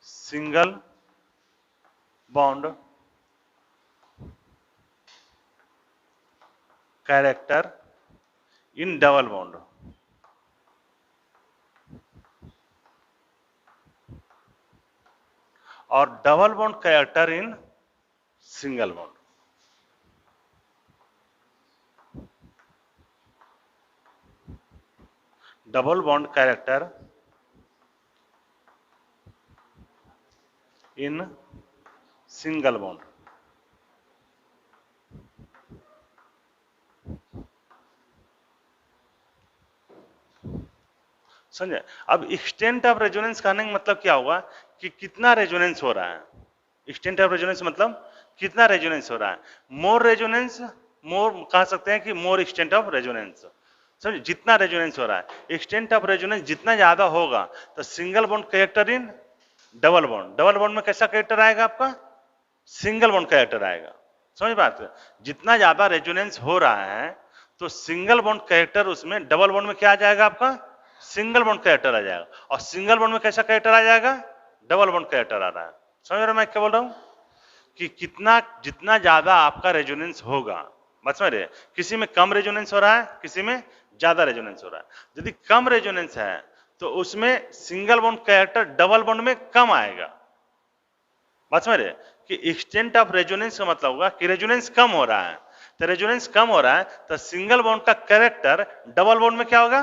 single bond character in double bond, और double bond character in single bond. Double bond character in single bond. समझे? अब एक्सटेंट ऑफ रेजोनेंस कहने का मतलब क्या होगा कि कितना रेजोनेंस हो रहा है। एक्सटेंट ऑफ रेजोनेंस मतलब कितना रेजोनेंस हो रहा है। मोर रेजोनेंस, मोर कह सकते हैं कि मोर एक्सटेंट ऑफ रेजोनेंस। समझे? जितना रेजोनेंस हो रहा है, एक्सटेंट ऑफ रेजोनेंस जितना ज्यादा होगा तो single bond character in double bond. Double bond में कैसा कैरेक्टर आएगा आपका? सिंगल बॉन्ड कैरेक्टर आएगा। समझ बात? जितना ज्यादा रेजोनेंस हो रहा है तो सिंगल बॉन्ड कैरेक्टर उसमें, डबल बॉन्ड में क्या आ जाएगा आपका? सिंगल बॉन्ड कैरेक्टर आ जाएगा। और सिंगल बॉन्ड में कैसा कैरेक्टर आ जाएगा? डबल बॉन्ड कैरेक्टर आ रहा है। समझ रहे हो मैं क्या बोल रहा हूं? कि कितना, जितना ज्यादा आपका रेजोनेंस होगा, बात समझ रहे? किसी में कम रेजोनेंस हो रहा है, किसी में ज्यादा रेजोनेंस हो रहा है। यदि कम रेजोनेंस है तो उसमें single bond character double bond में कम आएगा। बात समझ रहे? कि एक्सटेंट ऑफ रेजोनेंस का मतलब होगा कि रेजोनेंस कम हो रहा है, तो रेजोनेंस कम हो रहा है तो सिंगल बॉन्ड का कैरेक्टर डबल बॉन्ड में क्या होगा?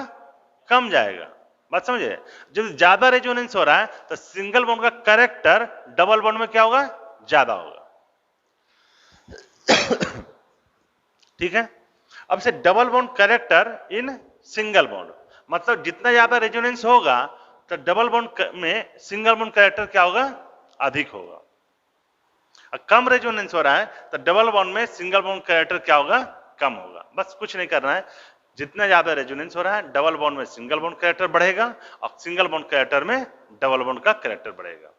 कम जाएगा। बात समझे? जब ज्यादा रेजोनेंस हो रहा है तो सिंगल बॉन्ड का कैरेक्टर डबल बॉन्ड में क्या होगा? ज्यादा होगा। ठीक है? अब से double bond character in single bond मतलब जितना ज्यादा रेजोनेंस होगा तो डबल बॉन्ड में सिंगल बॉन्ड कैरेक्टर क्या होगा? अधिक होगा। कम रेजोनेंस हो रहा है तो डबल बॉन्ड में सिंगल बॉन्ड कैरेक्टर क्या होगा? कम होगा। बस कुछ नहीं करना है, जितना ज्यादा रेजोनेंस हो रहा है डबल बॉन्ड में सिंगल बॉन्ड कैरेक्टर बढ़ेगा और सिंगल बॉन्ड कैरेक्टर में डबल बॉन्ड का कैरेक्टर बढ़ेगा।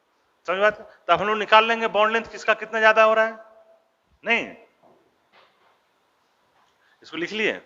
समझ बात? तो हम लोग निकाल लेंगे बॉन्ड लेंथ किसका कितना ज्यादा हो रहा है। नहीं, इसको लिख लिए।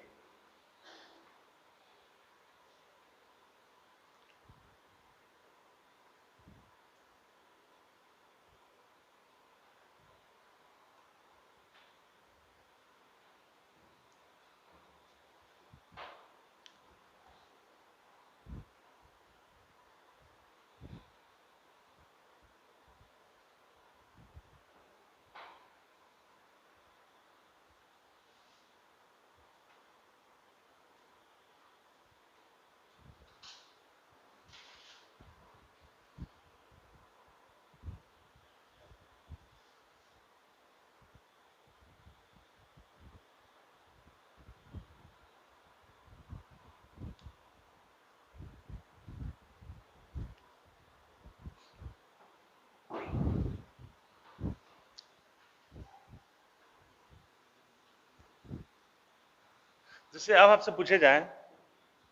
जैसे अब आपसे पूछे जाए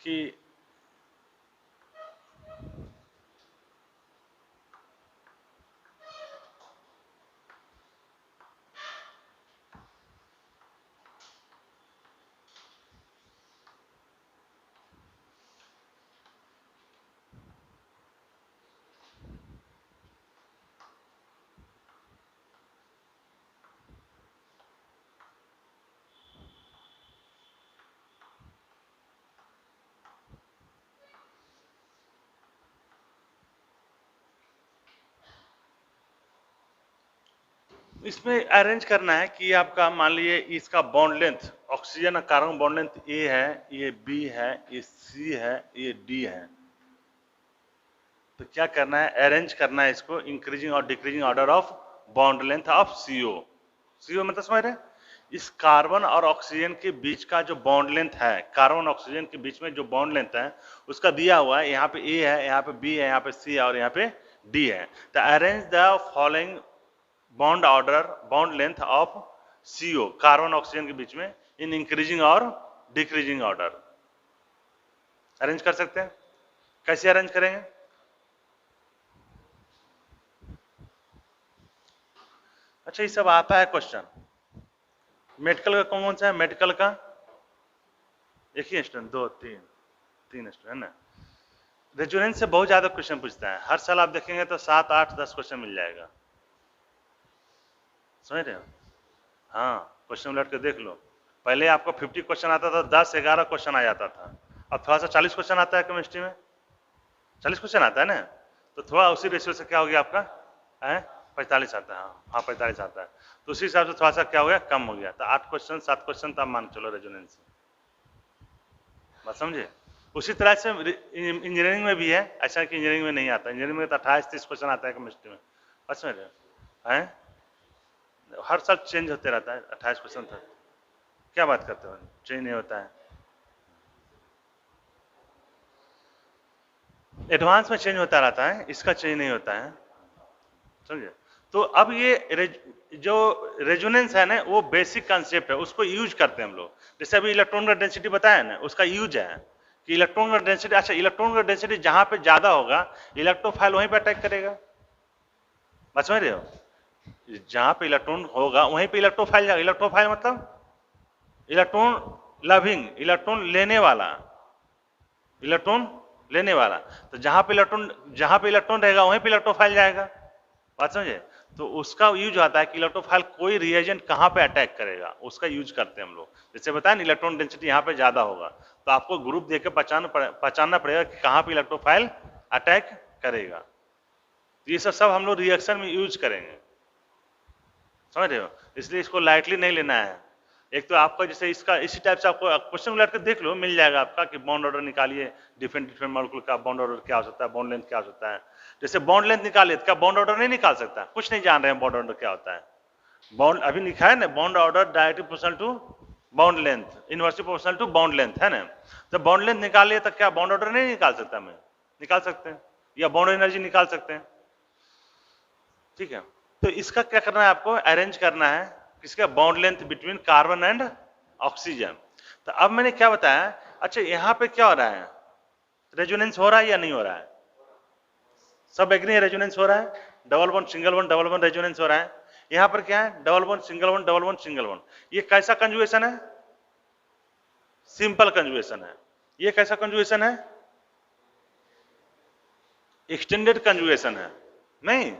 कि इसमें अरेंज करना है कि आपका मान लीजिए इसका बॉन्ड लेंथ, ऑक्सीजन और कार्बन बॉन्ड लेंथ ए है, ये बी है, ये सी है, ये डी है। तो क्या करना है? अरेंज करना है इसको इंक्रीजिंग और decreasing order of bond length of CO. CO मतलब समझ रहे? इस कार्बन और ऑक्सीजन के बीच का जो बॉन्ड लेंथ है, कार्बन ऑक्सीजन के बीच में जो बॉन्ड लेंथ है उसका दिया हुआ है। यहाँ पे ए है, यहाँ पे बी है, यहाँ पे सी है और यहाँ पे डी है। तो arrange the following bond order, bond length of CO, carbon oxygen के बीच में, इन इंक्रीजिंग और डिक्रीजिंग ऑर्डर। अरेंज कर सकते हैं? कैसे अरेंज करेंगे? अच्छा, ये सब आता है क्वेश्चन। मेडिकल का कौन सा है? मेडिकल का एक ही स्टूडेंट, दो तीन स्टूडेंट है ना। रेजोनेंस से बहुत ज्यादा क्वेश्चन पूछता है। हर साल आप देखेंगे तो 7, 8, 10 क्वेश्चन मिल जाएगा। समझ रहे हो? हाँ, क्वेश्चन उलट के देख लो। पहले आपको 50 क्वेश्चन आता था, 10, 11 क्वेश्चन आ जाता था। अब थोड़ा सा 40 क्वेश्चन आता है केमिस्ट्री में। 40 क्वेश्चन आता है ना, तो थोड़ा उसी रेशियो से क्या हो गया आपका है, 45 आता है, हाँ 45 आता है, तो उसी हिसाब से थोड़ा सा क्या हो गया, कम हो गया। तो 8 क्वेश्चन 7 क्वेश्चन तो आप मान चलो रेजोनेंस, बात समझे। उसी तरह से इंजीनियरिंग में भी है, ऐसा कि इंजीनियरिंग में नहीं आता, इंजीनियरिंग में तो 28-30 क्वेश्चन आता है केमिस्ट्री में, बात समझ रहे हैं, हर साल चेंज होते रहता है, 28 क्वेश्चन था, क्या बात करते हो, चेंज नहीं होता है। एडवांस में चेंज होता रहता है, इसका चेंज नहीं होता है, समझे। तो अब ये जो रेजोनेंस है ना, वो बेसिक कॉन्सेप्ट है, उसको यूज करते हैं हम लोग। जैसे अभी इलेक्ट्रॉन का डेंसिटी बताया ना, उसका यूज है कि इलेक्ट्रॉन का डेंसिटी, अच्छा इलेक्ट्रॉन का डेंसिटी जहां पे ज्यादा होगा इलेक्ट्रोफाइल वहीं पे अटैक करेगा, बात समझ रहे हो, जहां पे इलेक्ट्रॉन होगा वहीं पे इलेक्ट्रोफाइल जाएगा। इलेक्ट्रोफाइल मतलब इलेक्ट्रॉन लविंग, इलेक्ट्रॉन लेने वाला, इलेक्ट्रॉन लेने वाला। तो जहां पे इलेक्ट्रॉन रहेगा वहीं पे इलेक्ट्रोफाइल जाएगा, बात समझे। तो उसका यूज आता है कि इलेक्ट्रोफाइल कोई रिएजेंट कहां पे अटैक करेगा, उसका यूज करते हैं हम लोग। जैसे बताया ना, इलेक्ट्रॉन डेंसिटी यहाँ पे ज्यादा होगा, तो आपको ग्रुप देख के पहचानना पड़ेगा कि कहां पे इलेक्ट्रोफाइल अटैक करेगा। ये सब हम लोग रिएक्शन में यूज करेंगे, समझ रहे हो, इसलिए इसको लाइटली नहीं लेना है। एक तो आपका जैसे इसका इसी टाइप से आपको क्वेश्चन उलट के देख लो, मिल जाएगा आपका कि बॉन्ड ऑर्डर निकालिए, डिफरेंट मॉलिक्यूल का बॉन्ड ऑर्डर क्या हो सकता है, बॉन्ड लेंथ क्या हो सकता है। जैसे बॉन्ड लेंथ निकालिए, क्या बॉन्ड ऑर्डर नहीं निकाल सकता, कुछ नहीं जान रहे हैं बॉन्ड ऑर्डर क्या होता है। बॉन्ड अभी लिखा है ना, bond order directly proportional to bond length, inversely proportional to bond length, है ना। तो बॉन्ड लेंथ निकालिए तो क्या बॉन्ड ऑर्डर नहीं निकाल सकता, मैं निकाल सकते हैं, या बॉन्ड एनर्जी निकाल सकते हैं, ठीक है। तो इसका क्या करना है, आपको अरेंज करना है किसका, bond length between carbon and oxygen. तो अब मैंने क्या बताया, अच्छा यहाँ पे क्या हो रहा है, रेजोनेंस हो रहा है या नहीं हो रहा है, सब एग्री है रेजोनेंस हो रहा है, double bond single bond double bond resonance हो रहा है। यहाँ पर क्या है, double bond single bond double bond single bond. ये कैसा कंजुगेशन है, सिंपल कंजुगेशन है। ये कैसा कंजुगेशन है, एक्सटेंडेड कंजुगेशन है, नहीं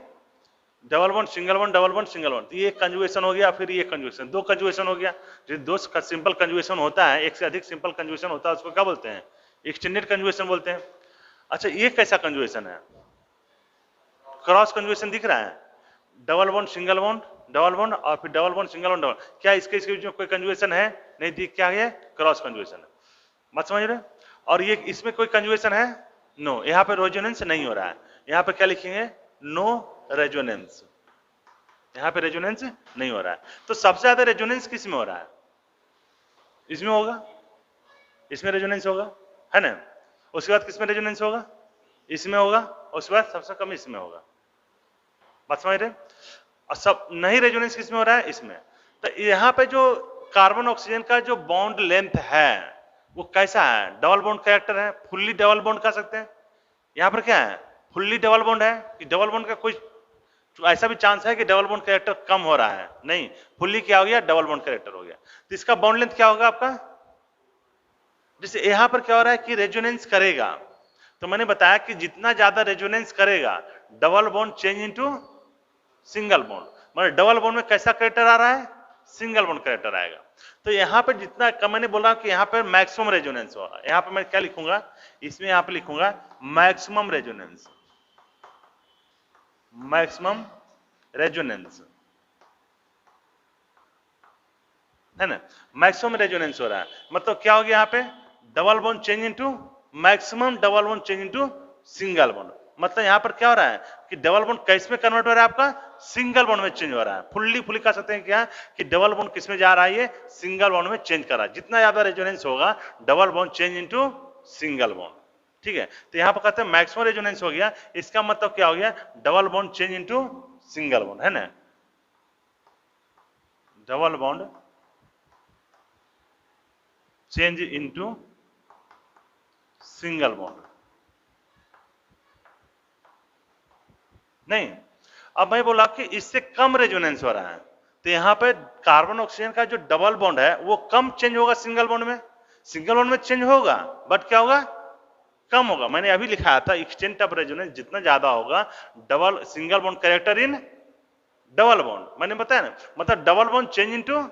double bond single bond double bond single bond, ये कंजुगेशन हो गया, फिर ये कंजुगेशन, दो कंजुगेशन हो गया। जो दो सिंपल कंजुगेशन होता है, एक से अधिक सिंपल कंजुगेशन होता है, उसको क्या बोलते हैं, एक्सटेंडेड कंजुगेशन बोलते हैं। अच्छा ये कैसा कंजुगेशन है, क्रॉस कंजुगेशन दिख रहा है, double bond single bond double bond और फिर double bond single bond double, क्या इसके बीच में कोई कंजुगेशन है, नहीं दिख, क्या है, क्रॉस कंजुगेशन है, मत समझ रहे। और ये इसमें कोई कंजुगेशन है, नो, यहाँ पे रेजोनेंस नहीं हो रहा है। यहाँ पे क्या लिखेंगे, नो रेजोनेंस, यहाँ पे रेजोनेंस नहीं हो रहा है। तो सबसे ज्यादा रेजोनेंस किस में हो रहा है, इसमें होगा, इसमें रेजोनेंस होगा, है ना। उसके बाद किस में रेजोनेंस होगा, इसमें होगा, उसके बाद सबसे कम इसमें होगा, बात समझ रहे। और सब नहीं रेजोनेंस किस में हो रहा है, इसमें। तो यहाँ पे जो कार्बन ऑक्सीजन का जो बॉन्ड लेंथ है वो कैसा है, डबल बॉन्ड कैरेक्टर है, फुल्ली डबल बॉन्ड कह सकते हैं। यहाँ पर क्या है, फुल्ली डबल बॉन्ड है, कि डबल बॉन्ड का कोई ऐसा भी चांस है कि डबल बॉन्ड कैरेक्टर कम हो रहा है, नहीं, फुल्ली क्या हो गया, डबल बॉन्ड कैरेक्टर हो गया। तो इसका बॉन्ड लेंथ क्या होगा आपका, जैसे यहां पर क्या हो रहा है कि रेजोनेंस करेगा, तो मैंने बताया कि जितना ज्यादा रेजोनेंस करेगा double bond change into single bond, मतलब डबल बॉन्ड में कैसा कैरेक्टर आ रहा है, सिंगल बॉन्ड कैरेक्टर आएगा। तो यहां पर जितना कम, मैंने बोला कि यहां पर मैक्सिमम रेजोनेंस होगा, यहां पर मैं क्या लिखूंगा, इसमें यहां पर लिखूंगा मैक्सिमम रेजोनेंस, मैक्सिमम रेजोनेंस, है ना, मैक्सिमम रेजोनेंस हो रहा है। मतलब क्या हो गया, यहाँ पे double bond change into maximum double bond change into single bond. मतलब यहाँ पर क्या हो रहा है कि डबल बॉन्ड किस में कन्वर्ट हो रहा है, आपका सिंगल बॉन्ड में चेंज हो रहा है। फुल्ली कह सकते हैं क्या कि डबल बॉन्ड किस में जा रहा है, ये सिंगल बॉन्ड में चेंज कर रहा है। जितना ज्यादा रेजोनेंस होगा double bond change into single bond, ठीक है। तो यहाँ पर कहते हैं मैक्सिमम रेजोनेंस हो गया, इसका मतलब क्या हो गया, double bond change into single bond, है ना, double bond change into single bond, नहीं। अब मैं बोला कि इससे कम रेजोनेंस हो रहा है, तो यहां पे कार्बन ऑक्सीजन का जो डबल बॉन्ड है वो कम चेंज होगा सिंगल बॉन्ड में, सिंगल बॉन्ड में चेंज होगा बट क्या होगा, कम होगा। मैंने अभी लिखाया था एक्सटेंट ऑफ रेजोनेंस जितना ज्यादा होगा, double single bond character in double bond, मैंने बताया ना, मतलब double bond change into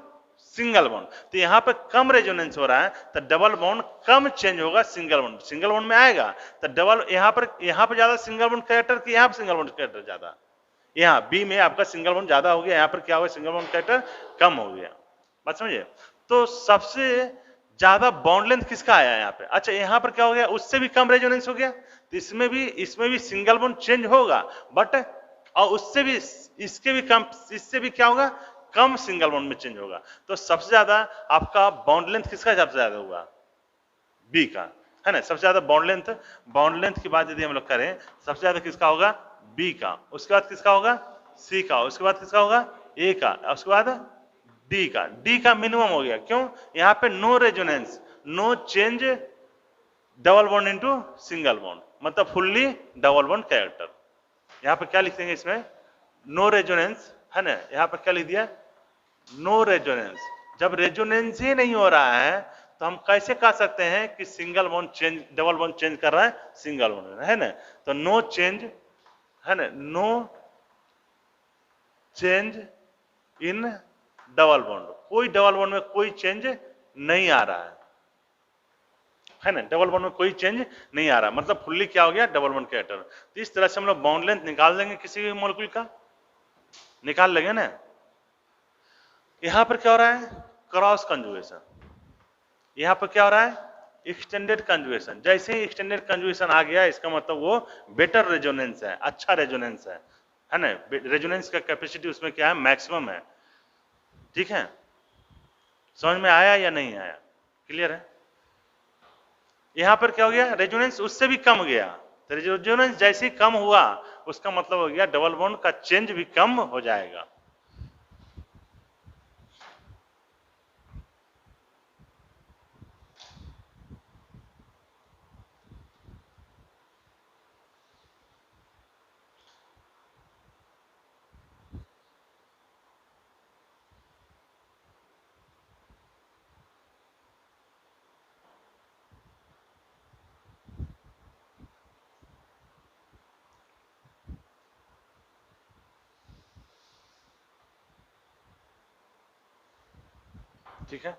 single bond. तो यहाँ पे कम रेजोनेंस हो रहा है, तो डबल बॉन्ड कम चेंज होगा सिंगल बॉन्ड, सिंगल बॉन्ड में आएगा तो डबल, यहाँ पर ज्यादा सिंगल बॉन्ड कैरेक्टर कि यहाँ पर सिंगल बॉन्ड कैरेक्टर ज्यादा, यहाँ बी में आपका सिंगल बॉन्ड ज्यादा हो गया, यहाँ पर क्या हो गया, सिंगल बॉन्ड कैरेक्टर कम हो गया। बात समझिए। तो सबसे ज्यादा बॉन्ड लेंथ किसका आया यहाँ पे? अच्छा यहाँ पर क्या हो गया, उससे भी कम रेजोनेंस हो गया, तो इसमें भी सिंगल बॉन्ड चेंज होगा, बट और उससे भी इसके भी कम, इससे भी क्या होगा, कम सिंगल बॉन्ड में चेंज होगा। तो सबसे ज्यादा आपका बॉन्ड लेंथ किसका सबसे ज्यादा होगा? बी का, है ना। सबसे ज्यादा बॉन्ड लेंथ की बात यदि हम लोग करें, सबसे ज्यादा किसका होगा? बी का। उसके बाद किसका होगा? सी का। उसके बाद किसका होगा? ए का। उसके बाद डी का। डी का मिनिमम हो गया, क्यों? यहाँ पे no resonance, no change double bond into single bond, मतलब फुल्ली डबल बॉन्ड कैरेक्टर। यहाँ पे क्या लिख देंगे इसमें? नो रेजोनेंस, है ना। यहाँ पर क्या लिख दिया? No resonance. जब रेजोनेंस ही नहीं हो रहा है तो हम कैसे कह सकते हैं कि single bond change, double bond change कर रहा है सिंगल बॉन्ड, है ना। तो नो चेंज, है ना, no change in double bond, कोई डबल बॉन्ड में कोई चेंज नहीं आ रहा है ना। डबल बॉन्ड में कोई चेंज नहीं आ रहा, मतलब फुल्ली क्या हो गया, डबल बॉन्ड कैरेक्टर। तो इस तरह से हम लोग बॉन्ड लेंथ निकाल देंगे, किसी भी मॉलिक्यूल का निकाल लेंगे ना। यहां पर क्या हो रहा है? Cross conjugation. यहां पर क्या हो रहा है? Extended conjugation. जैसे ही एक्सटेंडेड कंजुगेशन आ गया, इसका मतलब वो बेटर रेजोनेंस है, अच्छा रेजोनेंस है ना। रेजोनेंस का कैपेसिटी उसमें क्या है, मैक्सिमम है। ठीक है, समझ में आया या नहीं आया? क्लियर है? यहां पर क्या हो गया, रेजोनेंस उससे भी कम गया। तो रेजोनेंस जैसे ही कम हुआ, उसका मतलब हो गया डबल बॉन्ड का चेंज भी कम हो जाएगा। ठीक है,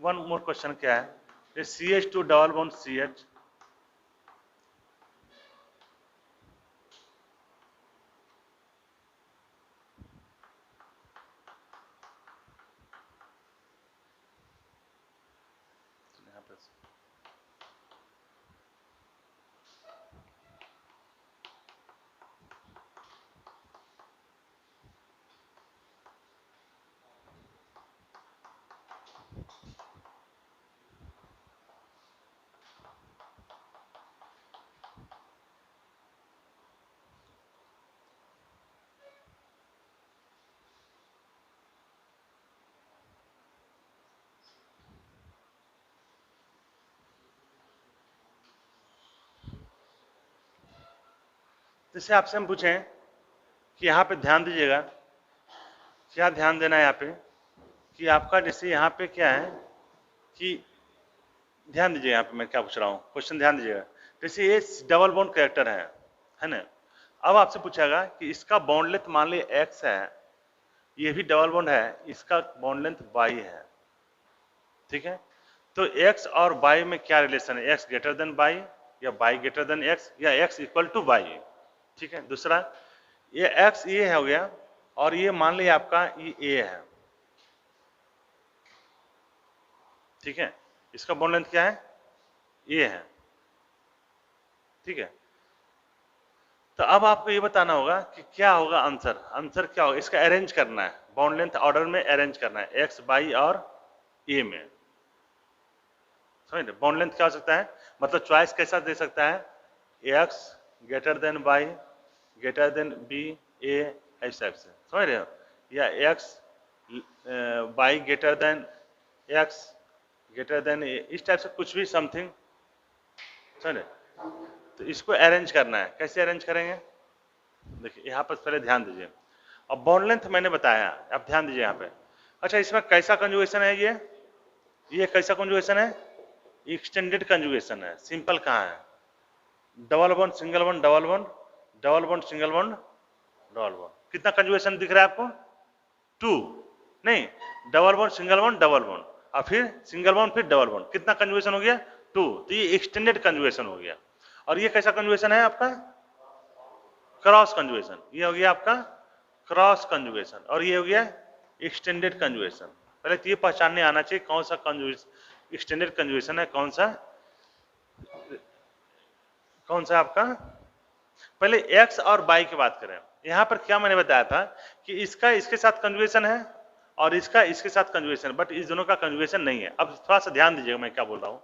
वन मोर क्वेश्चन क्या है, CH2 डबल बॉन्ड CH, यहाँ पे जैसे आपसे हम पूछें कि यहाँ पे ध्यान दीजिएगा, क्या ध्यान देना है यहाँ पे, कि आपका जैसे यहाँ पे क्या है कि ध्यान दीजिए, यहाँ पे मैं क्या पूछ रहा हूँ, क्वेश्चन ध्यान दीजिएगा। जैसे ये डबल बॉन्ड कैरेक्टर है ना। अब आपसे पूछेगा कि इसका बॉन्ड लेंथ मान लीजिए x है, ये भी डबल बॉन्ड है, इसका बॉन्ड लेंथ y है। ठीक है, तो x और y में क्या रिलेशन है, x ग्रेटर देन y या y ग्रेटर देन x या x इक्वल टू y। ठीक है, दूसरा ये x ये हो गया और ये मान लीजिए आपका ये a है। ठीक है, इसका बॉन्ड लेंथ क्या है, ये है। ठीक है, तो अब आपको ये बताना होगा कि क्या होगा आंसर, आंसर क्या होगा, इसका अरेंज करना है, बॉन्ड लेंथ ऑर्डर में अरेंज करना है, एक्स वाई और ए में। समझ रहे, बॉन्ड लेंथ क्या हो सकता है, मतलब चॉइस कैसा दे सकता है, X greater than Y greater than B A, इस टाइप से, समझ रहे हो, या X Y greater than X greater than A, इस टाइप से कुछ भी समथिंग। समझ रहे, तो इसको अरेंज करना है, कैसे अरेंज करेंगे, देखिए यहाँ पर पहले ध्यान दीजिए। अब बॉन्ड लेंथ मैंने बताया, अब ध्यान दीजिए यहाँ पे। अच्छा, इसमें कैसा कंजुगेशन है, ये कैसा कंजुगेशन है, एक्सटेंडेड कंजुगेशन है। सिंपल कहाँ है, double bond single bond double bond, double bond single bond double bond. कितना कंजुगेशन दिख रहा है आपको, 2 नहीं, double bond single bond double bond और फिर सिंगल बॉन्ड फिर डबल बॉन्ड, कितना कंजुगेशन हो गया 2, तो ये एक्सटेंडेड कंजुगेशन हो गया। और ये कैसा कंजुगेशन है आपका क्रॉस कंजुगेशन, ये हो गया आपका क्रॉस कंजुगेशन और ये हो गया एक्सटेंडेड कंजुगेशन। पहले तो ये पहचानने आना चाहिए कौन सा कंजुगेशन एक्सटेंडेड कंजुगेशन है, कौन सा आपका। पहले एक्स और वाई की बात करें, यहां पर क्या मैंने बताया था कि इसका इसके साथ कंजुगेशन है और इसका इसके साथ कंजुगेशन, बट इस दोनों का कंजुगेशन नहीं है। अब थोड़ा सा ध्यान दीजिएगा मैं क्या बोल रहा हूं,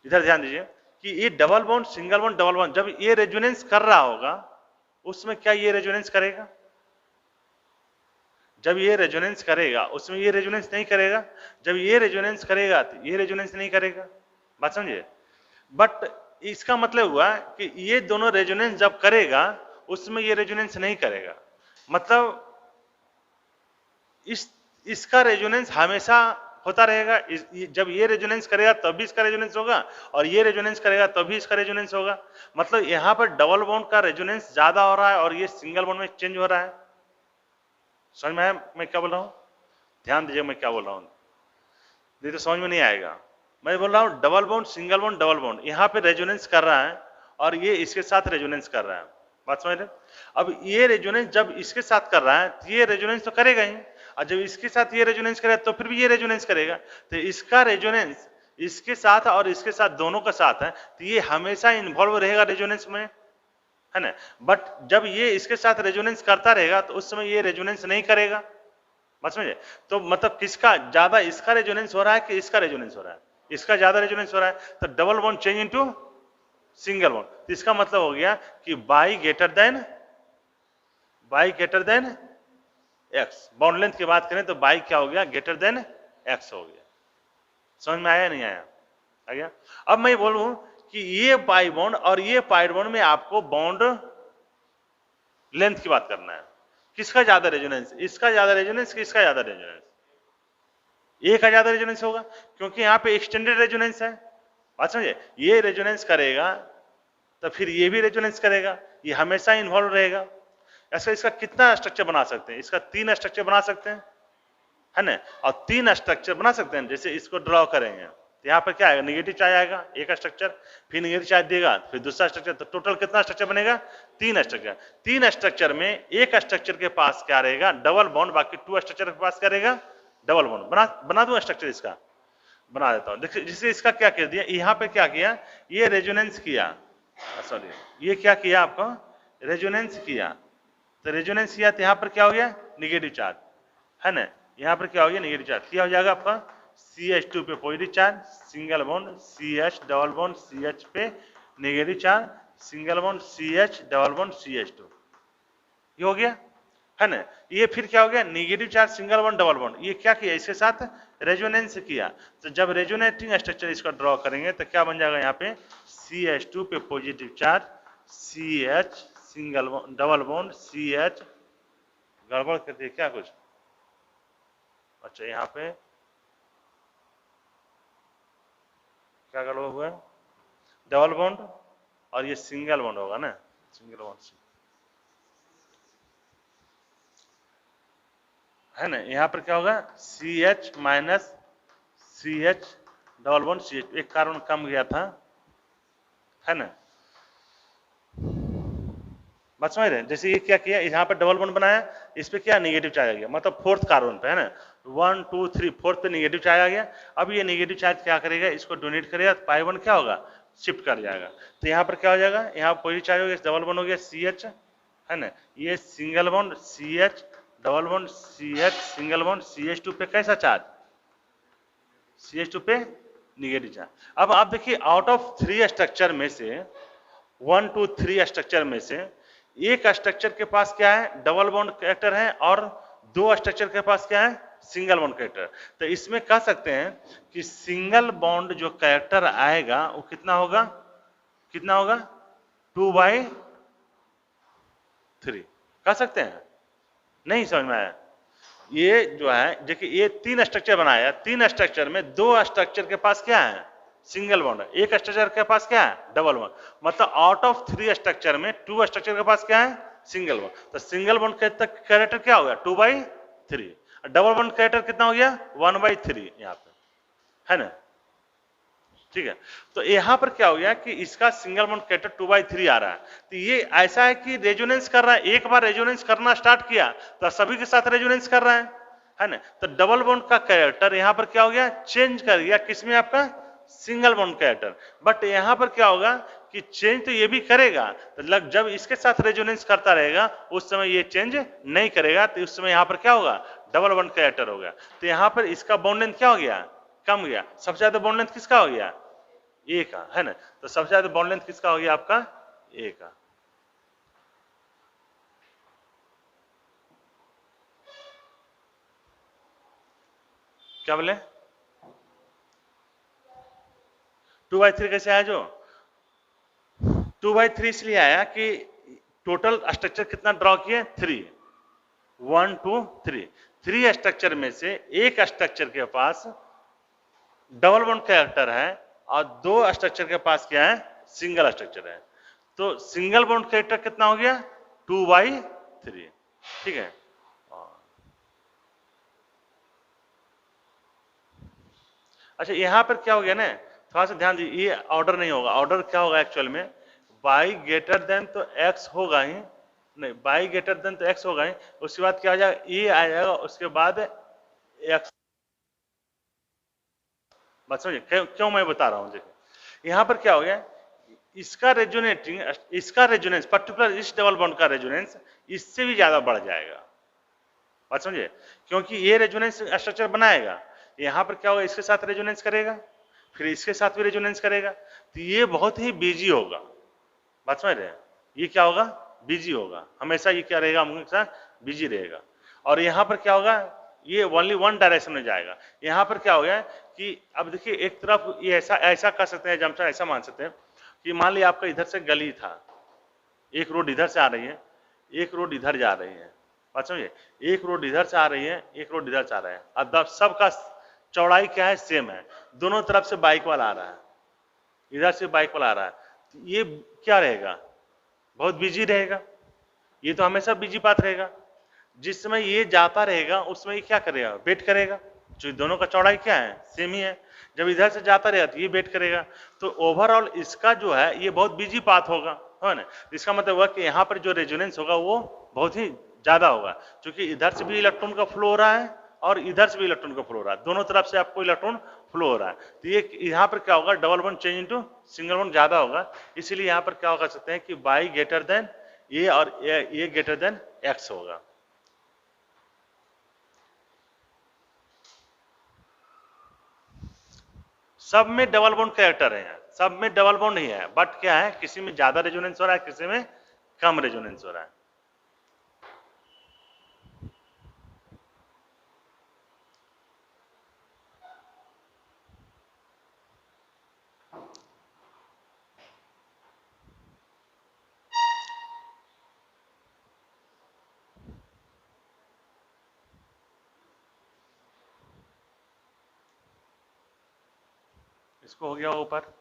इधर ध्यान दीजिए कि ये double bond single bond double bond जब ये रेजोनेंस कर रहा होगा उसमें क्या ये रेजोनेंस करेगा, जब ये रेजोनेंस करेगा उसमें ये रेजोनेंस नहीं करेगा, जब ये रेजोनेंस करेगा तो ये रेजोनेंस नहीं करेगा, बात समझिए। बट इसका मतलब हुआ कि ये दोनों रेजोनेंस जब करेगा उसमें ये रेजोनेंस नहीं करेगा, मतलब इसका रेजोनेंस हमेशा होता रहेगा। जब ये रेजोनेंस करेगा तब भी इसका रेजोनेंस होगा और ये रेजोनेंस करेगा तब भी इसका रेजोनेंस होगा। मतलब यहां पर डबल बॉन्ड का रेजोनेंस ज्यादा हो रहा है और ये सिंगल बॉन्ड में चेंज हो रहा है। समझ में आया मैं क्या बोल रहा हूं, ध्यान दीजिए मैं क्या बोल रहा हूं, नहीं तो समझ में नहीं आएगा। मैं बोल रहा हूं double bond single bond double bond यहां पे रेजोनेंस कर रहा है और ये इसके साथ रेजोनेंस कर रहा है, बात समझ रहे। अब ये रेजोनेंस जब इसके साथ कर रहा है तो ये रेजोनेंस तो करेगा ही, और जब इसके साथ ये रेजोनेंस करेगा तो फिर भी ये रेजोनेंस करेगा। तो इसका रेजोनेंस इसके साथ और इसके साथ दोनों का साथ है तो ये हमेशा इन्वॉल्व रहेगा रेजोनेंस में, है ना। बट जब ये इसके साथ रेजोनेंस करता रहेगा तो उस समय ये रेजोनेंस नहीं करेगा, बात समझे। तो मतलब किसका ज्यादा इसका रेजोनेंस हो रहा है कि इसका रेजोनेंस हो रहा है, इसका ज्यादा रेजोनेंस हो रहा है, तो double bond change into single bond. तो इसका मतलब हो गया कि by greater than x. Bond length की बात करें तो बाई क्या हो गया ग्रेटर देन एक्स हो गया। समझ में आया नहीं आया, आ गया। अब मैं बोलूं कि ये पाई बॉन्ड और ये पाई बॉन्ड में आपको बॉन्ड लेंथ की बात करना है, किसका ज्यादा रेजोनेंस, इसका ज्यादा रेजोनेंस कि इसका ज्यादा रेजोनेंस, ए का ज्यादा रेजोनेंस होगा क्योंकि यहां पे एक्सटेंडेड रेजोनेंस है, बात समझे। ये रेजोनेंस करेगा तो फिर ये भी रेजोनेंस करेगा, ये हमेशा इन्वॉल्व रहेगा। ऐसा इसका कितना स्ट्रक्चर बना सकते हैं, इसका 3 स्ट्रक्चर बना सकते हैं, है ना। और 3 स्ट्रक्चर बना सकते हैं, जैसे इसको ड्रॉ करेंगे तो यहाँ पर क्या आएगा निगेटिव चार्ज आएगा एक स्ट्रक्चर, फिर निगेटिव चार्ज देगा फिर दूसरा स्ट्रक्चर, तो टोटल कितना स्ट्रक्चर बनेगा 3 स्ट्रक्चर। 3 स्ट्रक्चर में एक स्ट्रक्चर के पास क्या रहेगा डबल बॉन्ड, बाकी 2 स्ट्रक्चर के पास क्या रहेगा डबल बॉन्ड। बना दूं स्ट्रक्चर, इसका बना देता हूं। देखिए जिससे इसका क्या कर दिया, यहाँ पे क्या किया ये रेजोनेंस किया, सॉरी ये क्या किया आपको रेजोनेंस किया, तो रेजोनेंस किया तो यहाँ पर क्या हो गया निगेटिव चार्ज, है ना। यहाँ पर क्या हो गया निगेटिव चार्ज, क्या हो जाएगा आपका CH2 पे positive charge, single bond CH double bond CH पे negative charge, single bond CH double bond CH2, ये हो गया, है ना। ये फिर क्या हो गया negative charge single bond double bond, ये क्या किया इसके साथ रेजोनेंस किया। तो जब रेजोनेटिंग स्ट्रक्चर इसका ड्रॉ करेंगे तो क्या बन जाएगा यहाँ पे CH2 पे positive charge CH single bond double bond CH, गड़बड़ कर दिए क्या कुछ, अच्छा यहाँ पे क्या गड़बड़ हुआ है डबल बॉन्ड और ये सिंगल बॉन्ड होगा ना, सिंगल बॉन्ड है ना। यहाँ पर क्या होगा CH minus CH double bond CH, एक कार्बन कम गया था, है ना। बात समझ रहे हैं, जैसे ये क्या किया यहाँ पर डबल बॉन्ड बनाया, इस पे क्या नेगेटिव चार्ज आ गया, मतलब 4th कार्बन पे, है ना 1 2 3 4th पे नेगेटिव चार्ज आ गया। अब ये नेगेटिव चार्ज क्या करेगा इसको डोनेट करेगा, पाई बॉन्ड क्या होगा शिफ्ट कर जाएगा। तो यहाँ पर क्या हो जाएगा यहाँ पॉजिटिव चार्ज हो गया, डबल बॉन्ड हो गया CH, है ना। ये single bond CH double bond CH single bond CH2 पे कैसा चार्ज CH2 पे निगेटिव चार्ज। अब आप देखिए आउट ऑफ 3 स्ट्रक्चर में से 1 2 3 स्ट्रक्चर में से एक स्ट्रक्चर के पास क्या है डबल बॉन्ड कैरेक्टर है और 2 स्ट्रक्चर के पास क्या है सिंगल बॉन्ड कैरेक्टर। तो इसमें कह सकते हैं कि सिंगल बॉन्ड जो कैरेक्टर आएगा वो कितना होगा 2/3 कह सकते हैं, नहीं समझ में आया। ये जो है देखिए ये 3 स्ट्रक्चर बनाया, 3 स्ट्रक्चर में 2 स्ट्रक्चर के पास क्या है सिंगल बॉन्ड है, एक स्ट्रक्चर के पास क्या है डबल बॉन्ड, मतलब आउट ऑफ 3 स्ट्रक्चर में 2 स्ट्रक्चर के पास क्या है सिंगल बॉन्ड। तो सिंगल बॉन्ड का कैरेक्टर क्या होगा 2/3। डबल बॉन्ड कैरेक्टर कितना हो गया 1/3 यहाँ पे, है ना, ठीक है। तो यहां पर क्या हो गया कि इसका सिंगल बॉन्ड कैरेक्टर 2/3 आ रहा है। तो ये ऐसा है कि रेजोनेंस कर रहा है, एक बार रेजोनेंस करना स्टार्ट किया तो सभी के साथ रेजोनेंस कर रहा है ना। तो डबल बॉन्ड का कैरेक्टर यहां पर क्या हो गया, चेंज कर गया किसमें, आपका सिंगल बॉन्ड कैरेक्टर। बट यहां पर क्या होगा कि चेंज तो ये भी करेगा, तो जब इसके साथ रेजोनेंस करता रहेगा उस समय ये चेंज नहीं करेगा, तो उस समय यहां पर क्या होगा, डबल बॉन्ड कैरेक्टर हो गया। तो यहां पर इसका बॉन्ड लेंथ क्या हो गया, कम गया। सबसे ज्यादा बॉन्ड लेंथ किसका हो गया, ए का, है ना। तो सबसे ज्यादा बॉन्ड लेंथ किसका हो गया, आपका ए का। क्या बोले, 2/3 कैसे आया, जो 2/3 इसलिए आया कि टोटल स्ट्रक्चर कितना ड्रॉ किए, 3, 1 2 3, 3 स्ट्रक्चर में से एक स्ट्रक्चर के पास डबल बॉन्ड कैरेक्टर है और 2 स्ट्रक्चर के पास क्या है, सिंगल स्ट्रक्चर है। तो सिंगल बॉन्ड कैरेक्टर कितना हो गया, 2/3, ठीक है। अच्छा यहां पर क्या हो गया ना, थोड़ा सा ध्यान दीजिए, ये ऑर्डर नहीं होगा। ऑर्डर क्या होगा एक्चुअल में, बाई ग्रेटर देन तो एक्स होगा ही नहीं, बाई ग्रेटर देन तो एक्स होगा ही, उसके बाद क्या हो जाएगा, ये आ जाएगा, उसके बाद एक्स। बात समझिए क्यों मैं बता रहा हूं, देखिए यहां पर क्या हो गया, इसका रेजोनेटिंग, इसका रेजोनेंस पर्टिकुलर इस डबल बॉन्ड का रेजोनेंस इससे भी ज्यादा बढ़ जाएगा। बात समझिए, क्योंकि ये रेजोनेंस स्ट्रक्चर बनाएगा, यहां पर क्या होगा, इसके साथ रेजोनेंस करेगा, फिर इसके साथ भी रेजोनेंस करेगा, तो ये बहुत ही बिजी होगा। बात समझ रहे हैं, ये क्या होगा, बिजी होगा, हमेशा ये क्या रहेगा, हमेशा बिजी रहेगा। और यहां पर क्या होगा, ये ओनली वन डायरेक्शन में जाएगा। यहां पर क्या हो गया कि अब देखिए एक तरफ ये ऐसा ऐसा कर सकते हैं, जमशा ऐसा मान सकते हैं कि मान लिया आपका इधर से गली था, एक रोड इधर से आ रही है, एक रोड इधर जा रही है। बात समझिए, एक रोड इधर से आ रही है, एक रोड इधर से आ रहा है, अब सबका चौड़ाई क्या है, सेम है, दोनों तरफ से बाइक वाला आ रहा है, इधर से बाइक वाला आ रहा है, तो ये क्या रहेगा, बहुत बिजी रहेगा, ये तो हमेशा बिजी पाथ रहेगा। जिस समय ये जाता रहेगा उस समय ये क्या करेगा, वेट करेगा, जो दोनों का चौड़ाई क्या है, सेम ही है। जब इधर से जाता रहेगा तो ये वेट करेगा, तो ओवरऑल इसका जो है ये बहुत बिजी पाथ होगा, है ना। इसका मतलब हुआ कि यहाँ पर जो रेजोनेंस होगा वो बहुत ही ज्यादा होगा, क्योंकि इधर से भी इलेक्ट्रॉन का फ्लो हो रहा है और इधर से भी इलेक्ट्रॉन का फ्लो हो रहा है, दोनों तरफ से आपको इलेक्ट्रॉन फ्लो हो रहा है। तो ये यहाँ पर क्या होगा, double bond change into single bond ज्यादा होगा, इसीलिए यहाँ पर क्या कर सकते हैं कि बाई ग्रेटर देन ए और ए ग्रेटर देन एक्स होगा। सब में डबल बॉन्ड कैरेक्टर है, सब में डबल बॉन्ड ही है, बट क्या है, किसी में ज्यादा रेजोनेंस हो रहा है, किसी में कम रेजोनेंस हो रहा है। इसको हो गया ऊपर,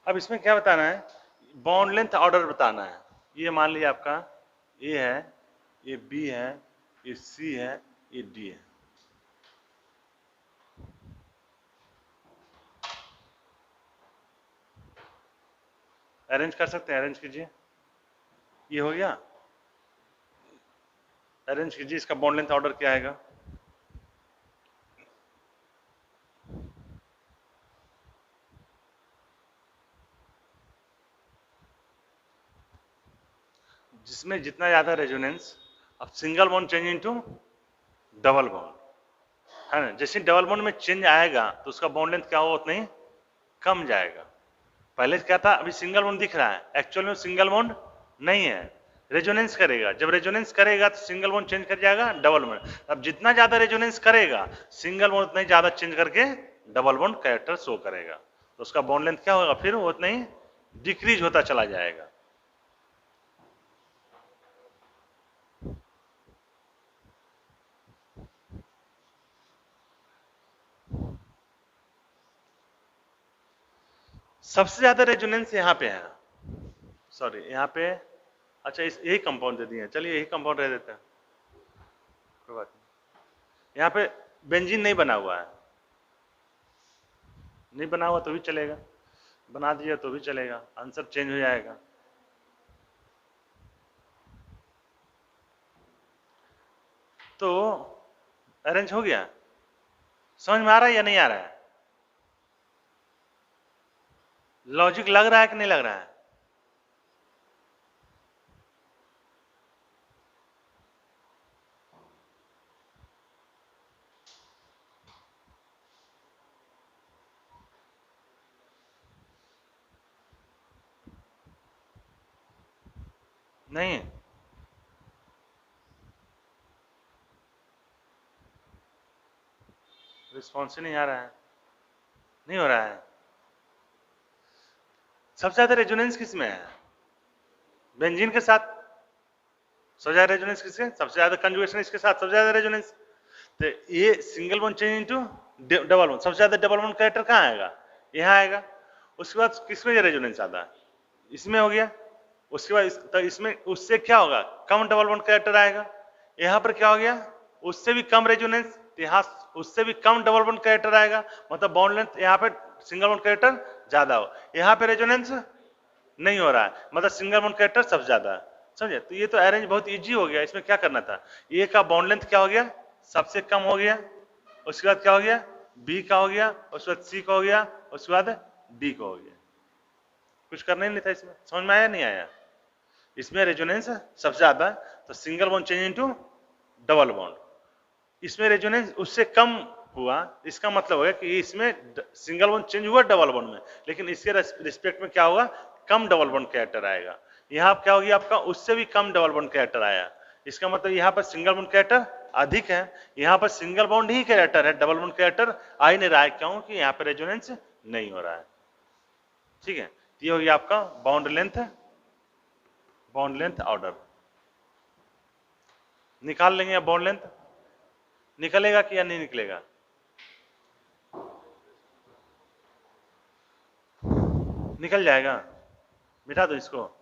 अब इसमें क्या बताना है, बॉन्ड लेंथ ऑर्डर बताना है। ये मान लिया आपका ए है, ये बी है, ये सी है, ये डी है। अरेंज कर सकते हैं, अरेंज कीजिए, ये हो गया, अरेंज कीजिए, इसका बॉन्ड लेंथ ऑर्डर क्या आएगा, जिसमें जितना ज्यादा रेजोनेंस, अब single bond change into double bond, है ना। जैसे डबल बॉन्ड में चेंज आएगा तो उसका बॉन्ड लेंथ क्या होगा, उतना ही कम जाएगा। पहले क्या था, अभी सिंगल बॉन्ड दिख रहा है, एक्चुअल में सिंगल बॉन्ड नहीं है, रेजोनेंस करेगा। जब रेजोनेंस करेगा तो सिंगल बॉन्ड चेंज कर जाएगा डबल बॉन्ड। अब जितना ज्यादा रेजोनेंस करेगा सिंगल बॉन्ड उतना ही ज्यादा चेंज करके डबल बॉन्ड कैरेक्टर शो करेगा, तो उसका बॉन्ड लेंथ क्या होगा, फिर वो उतना ही डिक्रीज होता चला जाएगा। सबसे ज्यादा रेजोनेंस यहाँ पे है, सॉरी यहाँ पे, अच्छा इस यही कंपाउंड दे दिए हैं, चलिए यही कंपाउंड रह देते हैं, कोई बात नहीं। यहाँ पे बेंजीन नहीं बना हुआ है, नहीं बना हुआ तो भी चलेगा, बना दिया तो भी चलेगा, आंसर चेंज हो जाएगा। तो अरेंज हो गया, समझ में आ रहा है या नहीं आ रहा है, लॉजिक लग रहा है कि नहीं लग रहा है? नहीं, रिस्पॉन्स ही नहीं आ रहा है, नहीं हो रहा है। सबसे ज्यादा रेजोनेंस किसमें है, बेंजीन के साथ। सबसे ज्यादा रेजोनेंस किसके, सबसे ज्यादा कंजुगेशन इसके साथ, सबसे ज्यादा रेजोनेंस। तो ये single bond change into double bond, सबसे ज्यादा डबल बॉन्ड कैरेक्टर कहाँ आएगा, यहाँ आएगा। उसके बाद किसमें रेजोनेंस आता है, इसमें हो गया। उसके बाद तो इसमें उससे क्या होगा, कम डबल बॉन्ड कैरेक्टर आएगा। यहाँ पर क्या हो गया, उससे भी कम रेजोनेंस, यहाँ उससे भी कम डबल बॉन्ड कैरेक्टर आएगा, मतलब बॉन्ड लेंथ यहाँ पे सिंगल बॉन्ड कैरेक्टर ज्यादा हो, यहाँ पे रेजोनेंस नहीं हो रहा है, मतलब सिंगल बॉन्ड कैरेक्टर सबसे ज्यादा है, समझे। तो ये तो अरेंज बहुत इजी हो गया, इसमें क्या करना था, ए का बॉन्ड लेंथ क्या हो गया, सबसे कम हो गया। उसके बाद क्या हो गया, बी का हो गया, उसके बाद सी का हो गया, उसके बाद डी का हो गया। कुछ करना ही नहीं था इसमें, समझ में आया नहीं आया। इसमें रेजोनेंस सबसे ज्यादा, तो single bond change into double bond, इसमें रेजोनेंस उससे कम हुआ, इसका मतलब है कि इसमें सिंगल बॉन्ड चेंज हुआ डबल बॉन्ड में, लेकिन इसके रिस्पेक्ट में क्या होगा, कम डबल बॉन्ड कैरेक्टर आएगा। यहाँ क्या होगी आपका, उससे भी कम डबल बॉन्ड कैरेक्टर आया, इसका मतलब यहाँ पर सिंगल बॉन्ड कैरेक्टर अधिक है, यहाँ पर सिंगल बॉन्ड ही कैरेक्टर है, डबल बॉन्ड कैरेक्टर आ ही नहीं रहा है, क्योंकि यहाँ पर रेजोनेंस नहीं हो रहा है। ठीक है, ये हो गया आपका बॉन्ड लेंथ ऑर्डर। निकाल लेंगे बॉन्ड लेंथ, निकलेगा कि या नहीं निकलेगा, निकल जाएगा, बिठा दो इसको।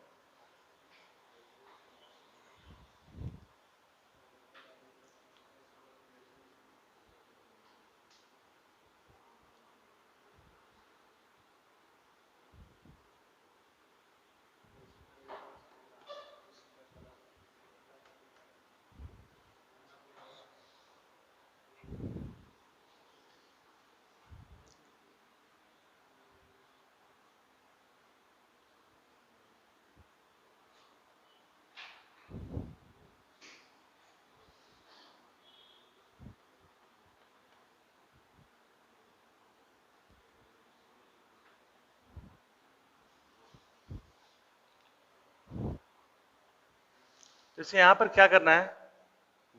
जैसे यहां पर क्या करना है,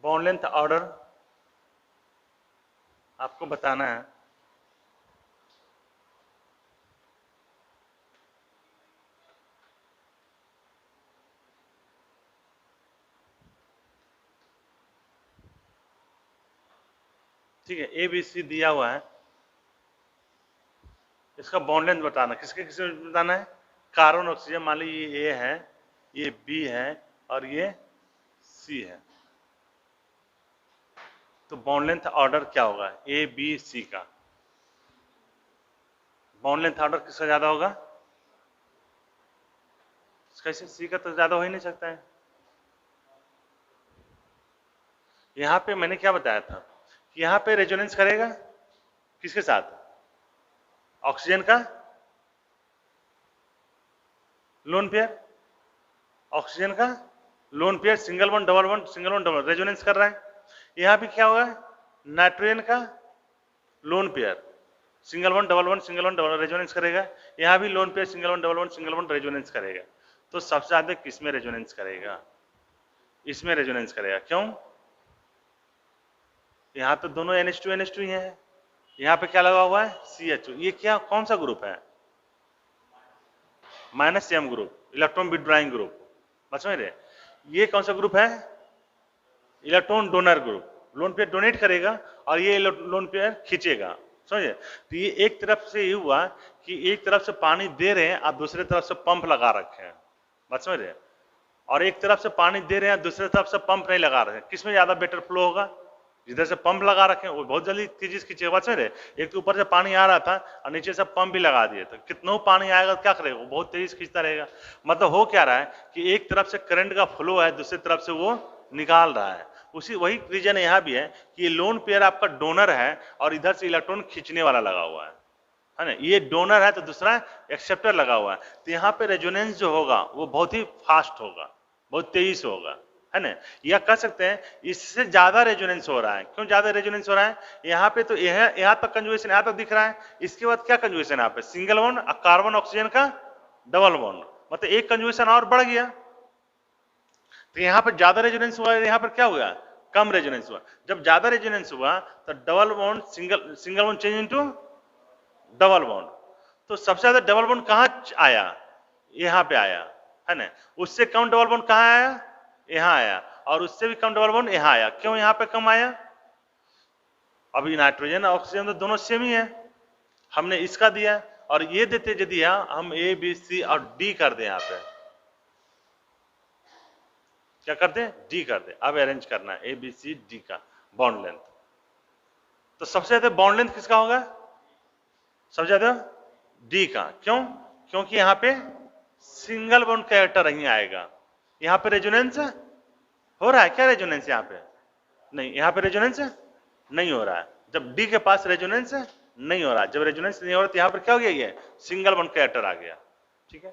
बॉन्ड लेंथ ऑर्डर आपको बताना है। ठीक है, ए बी सी दिया हुआ है, इसका बॉन्ड लेंथ बताना, किसके किसके बताना है, कार्बन ऑक्सीजन, मान लीजिए ये ए है, ये बी है और ये सी है, तो बॉन्ड लेंथ ऑर्डर क्या होगा, ए बी सी का बॉन्ड लेंथ ऑर्डर किसका ज्यादा होगा, कैसे, सी का तो ज्यादा हो ही नहीं सकता है। यहां पे मैंने क्या बताया था कि यहां पे रेजोनेंस करेगा किसके साथ, ऑक्सीजन का लोन पेयर, ऑक्सीजन का lone pair single bond double bond single bond double resonance कर रहा है। यहां भी क्या होगा, नाइट्रोजन का lone pair single bond double bond single bond double resonance करेगा। यहां भी lone pair single bond double bond single bond resonance करेगा। तो सबसे ज्यादा किसमें रेजोनेंस करेगा, इसमें रेजोनेंस करेगा। क्यों, यहां तो दोनों NH2 ही है, यहां पे क्या लगा हुआ है CH2। ये क्या कौन सा ग्रुप है, -M ग्रुप, इलेक्ट्रॉन विथड्राइंग ग्रुप। बात समझ रहे, ये कौन सा ग्रुप है, electron donor group. Lone pair donate करेगा और ये लोन पेयर खींचेगा, समझे। तो ये एक तरफ से ये हुआ कि एक तरफ से पानी दे रहे हैं, आप दूसरे तरफ से पंप लगा रखे हैं। बात समझ रहे, और एक तरफ से पानी दे रहे हैं, दूसरे तरफ से पंप नहीं लगा रहे हैं। किसमें ज्यादा बेटर फ्लो होगा, जिधर से पंप लगा रखे हैं वो बहुत जल्दी तेजी से खींचेगा। बात समझ रहे, एक तो ऊपर से पानी आ रहा था और नीचे से पंप भी लगा दिए, तो कितना पानी आएगा क्या करेगा, वो बहुत तेजी से खींचता रहेगा। मतलब हो क्या रहा है कि एक तरफ से करंट का फ्लो है, दूसरी तरफ से वो निकाल रहा है। उसी वही रीजन यहाँ भी है कि ये लोन पेयर आपका डोनर है और इधर से इलेक्ट्रॉन खींचने वाला लगा हुआ है ना। ये डोनर है तो दूसरा एक्सेप्टर लगा हुआ है। तो यहाँ पे रेजोनेंस जो होगा वो बहुत ही फास्ट होगा, बहुत तेजी से होगा, है ना। या कह सकते हैं इससे ज्यादा रेजोनेंस हो रहा है। क्यों ज्यादा रेजोनेंस हो रहा है, यहाँ पे तो यहाँ तक कंजुगेशन यहाँ तक दिख रहा है। इसके बाद क्या कंजुगेशन यहाँ पे, सिंगल बॉन्ड कार्बन ऑक्सीजन का डबल बॉन्ड, मतलब एक कंजुगेशन और बढ़ गया। तो यहाँ पर ज्यादा रेजोनेंस हुआ, यहाँ पर क्या हुआ, कम रेजोनेंस हुआ। जब ज्यादा रेजोनेंस हुआ तो double bond single bond change into double bond. तो सबसे ज्यादा डबल बॉन्ड कहाँ आया, यहाँ पे आया, है ना। उससे कम डबल बॉन्ड कहाँ आया, यहाँ आया, और उससे भी कम डबल बॉन्ड यहाँ आया। क्यों यहाँ पे कम आया, अभी नाइट्रोजन ऑक्सीजन तो दोनों सेम ही है, हमने इसका दिया और ये देते यदि हम A B C और D कर दे, यहाँ पे क्या करते हैं, D कर दे। अब अरेंज करना है A B C D का बॉन्ड लेंथ। तो सबसे ज्यादा बॉन्ड लेंथ किसका होगा, सबसे ज्यादा D का। क्यों, क्योंकि यहाँ पे सिंगल बॉन्ड कैरेक्टर नहीं आएगा। यहाँ पे रेजोनेंस हो रहा है क्या, रेजोनेंस यहाँ पे नहीं, यहाँ पे रेजोनेंस नहीं हो रहा है। जब D के पास रेजोनेंस नहीं हो रहा, जब रेजोनेंस नहीं हो रहा तो यहाँ पर क्या हो गया, ये सिंगल बॉन्ड कैरेक्टर आ गया, ठीक है।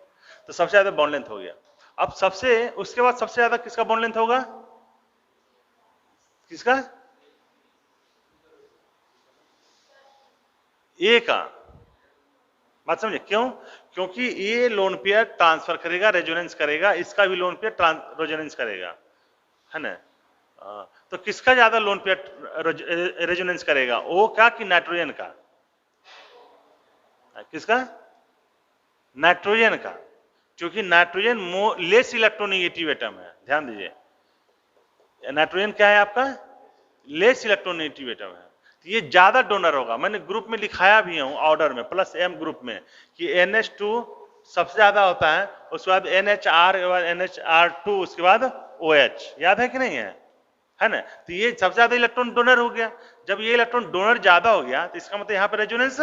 तो सबसे ज्यादा बॉन्ड लेंथ हो गया। अब सबसे उसके बाद सबसे ज्यादा किसका बॉन्ड लेंथ होगा, किसका, A का। बात समझे, क्यों, क्योंकि ये लोन पेयर ट्रांसफर करेगा, रेजोनेंस करेगा, इसका भी लोन पेयर रेजोनेंस करेगा, है ना। तो किसका ज्यादा लोन पेयर रेजोनेंस करेगा, O का कि नाइट्रोजन का, किसका, नाइट्रोजन का। क्योंकि नाइट्रोजन लेस इलेक्ट्रोनेगेटिव एटम है, ध्यान दीजिए। नाइट्रोजन क्या है आपका, लेस इलेक्ट्रोनेगेटिव एटम है, तो ये ज्यादा डोनर होगा। मैंने ग्रुप में लिखाया भी हूं ऑर्डर में +M ग्रुप में कि NH2 सबसे ज्यादा होता है, उसके बाद NHR, NHR2, उसके बाद OH, याद है कि नहीं है ना। तो ये सबसे ज्यादा इलेक्ट्रॉन डोनर हो गया। जब ये इलेक्ट्रॉन डोनर ज्यादा हो गया तो इसका मतलब यहाँ पे रेजोनेंस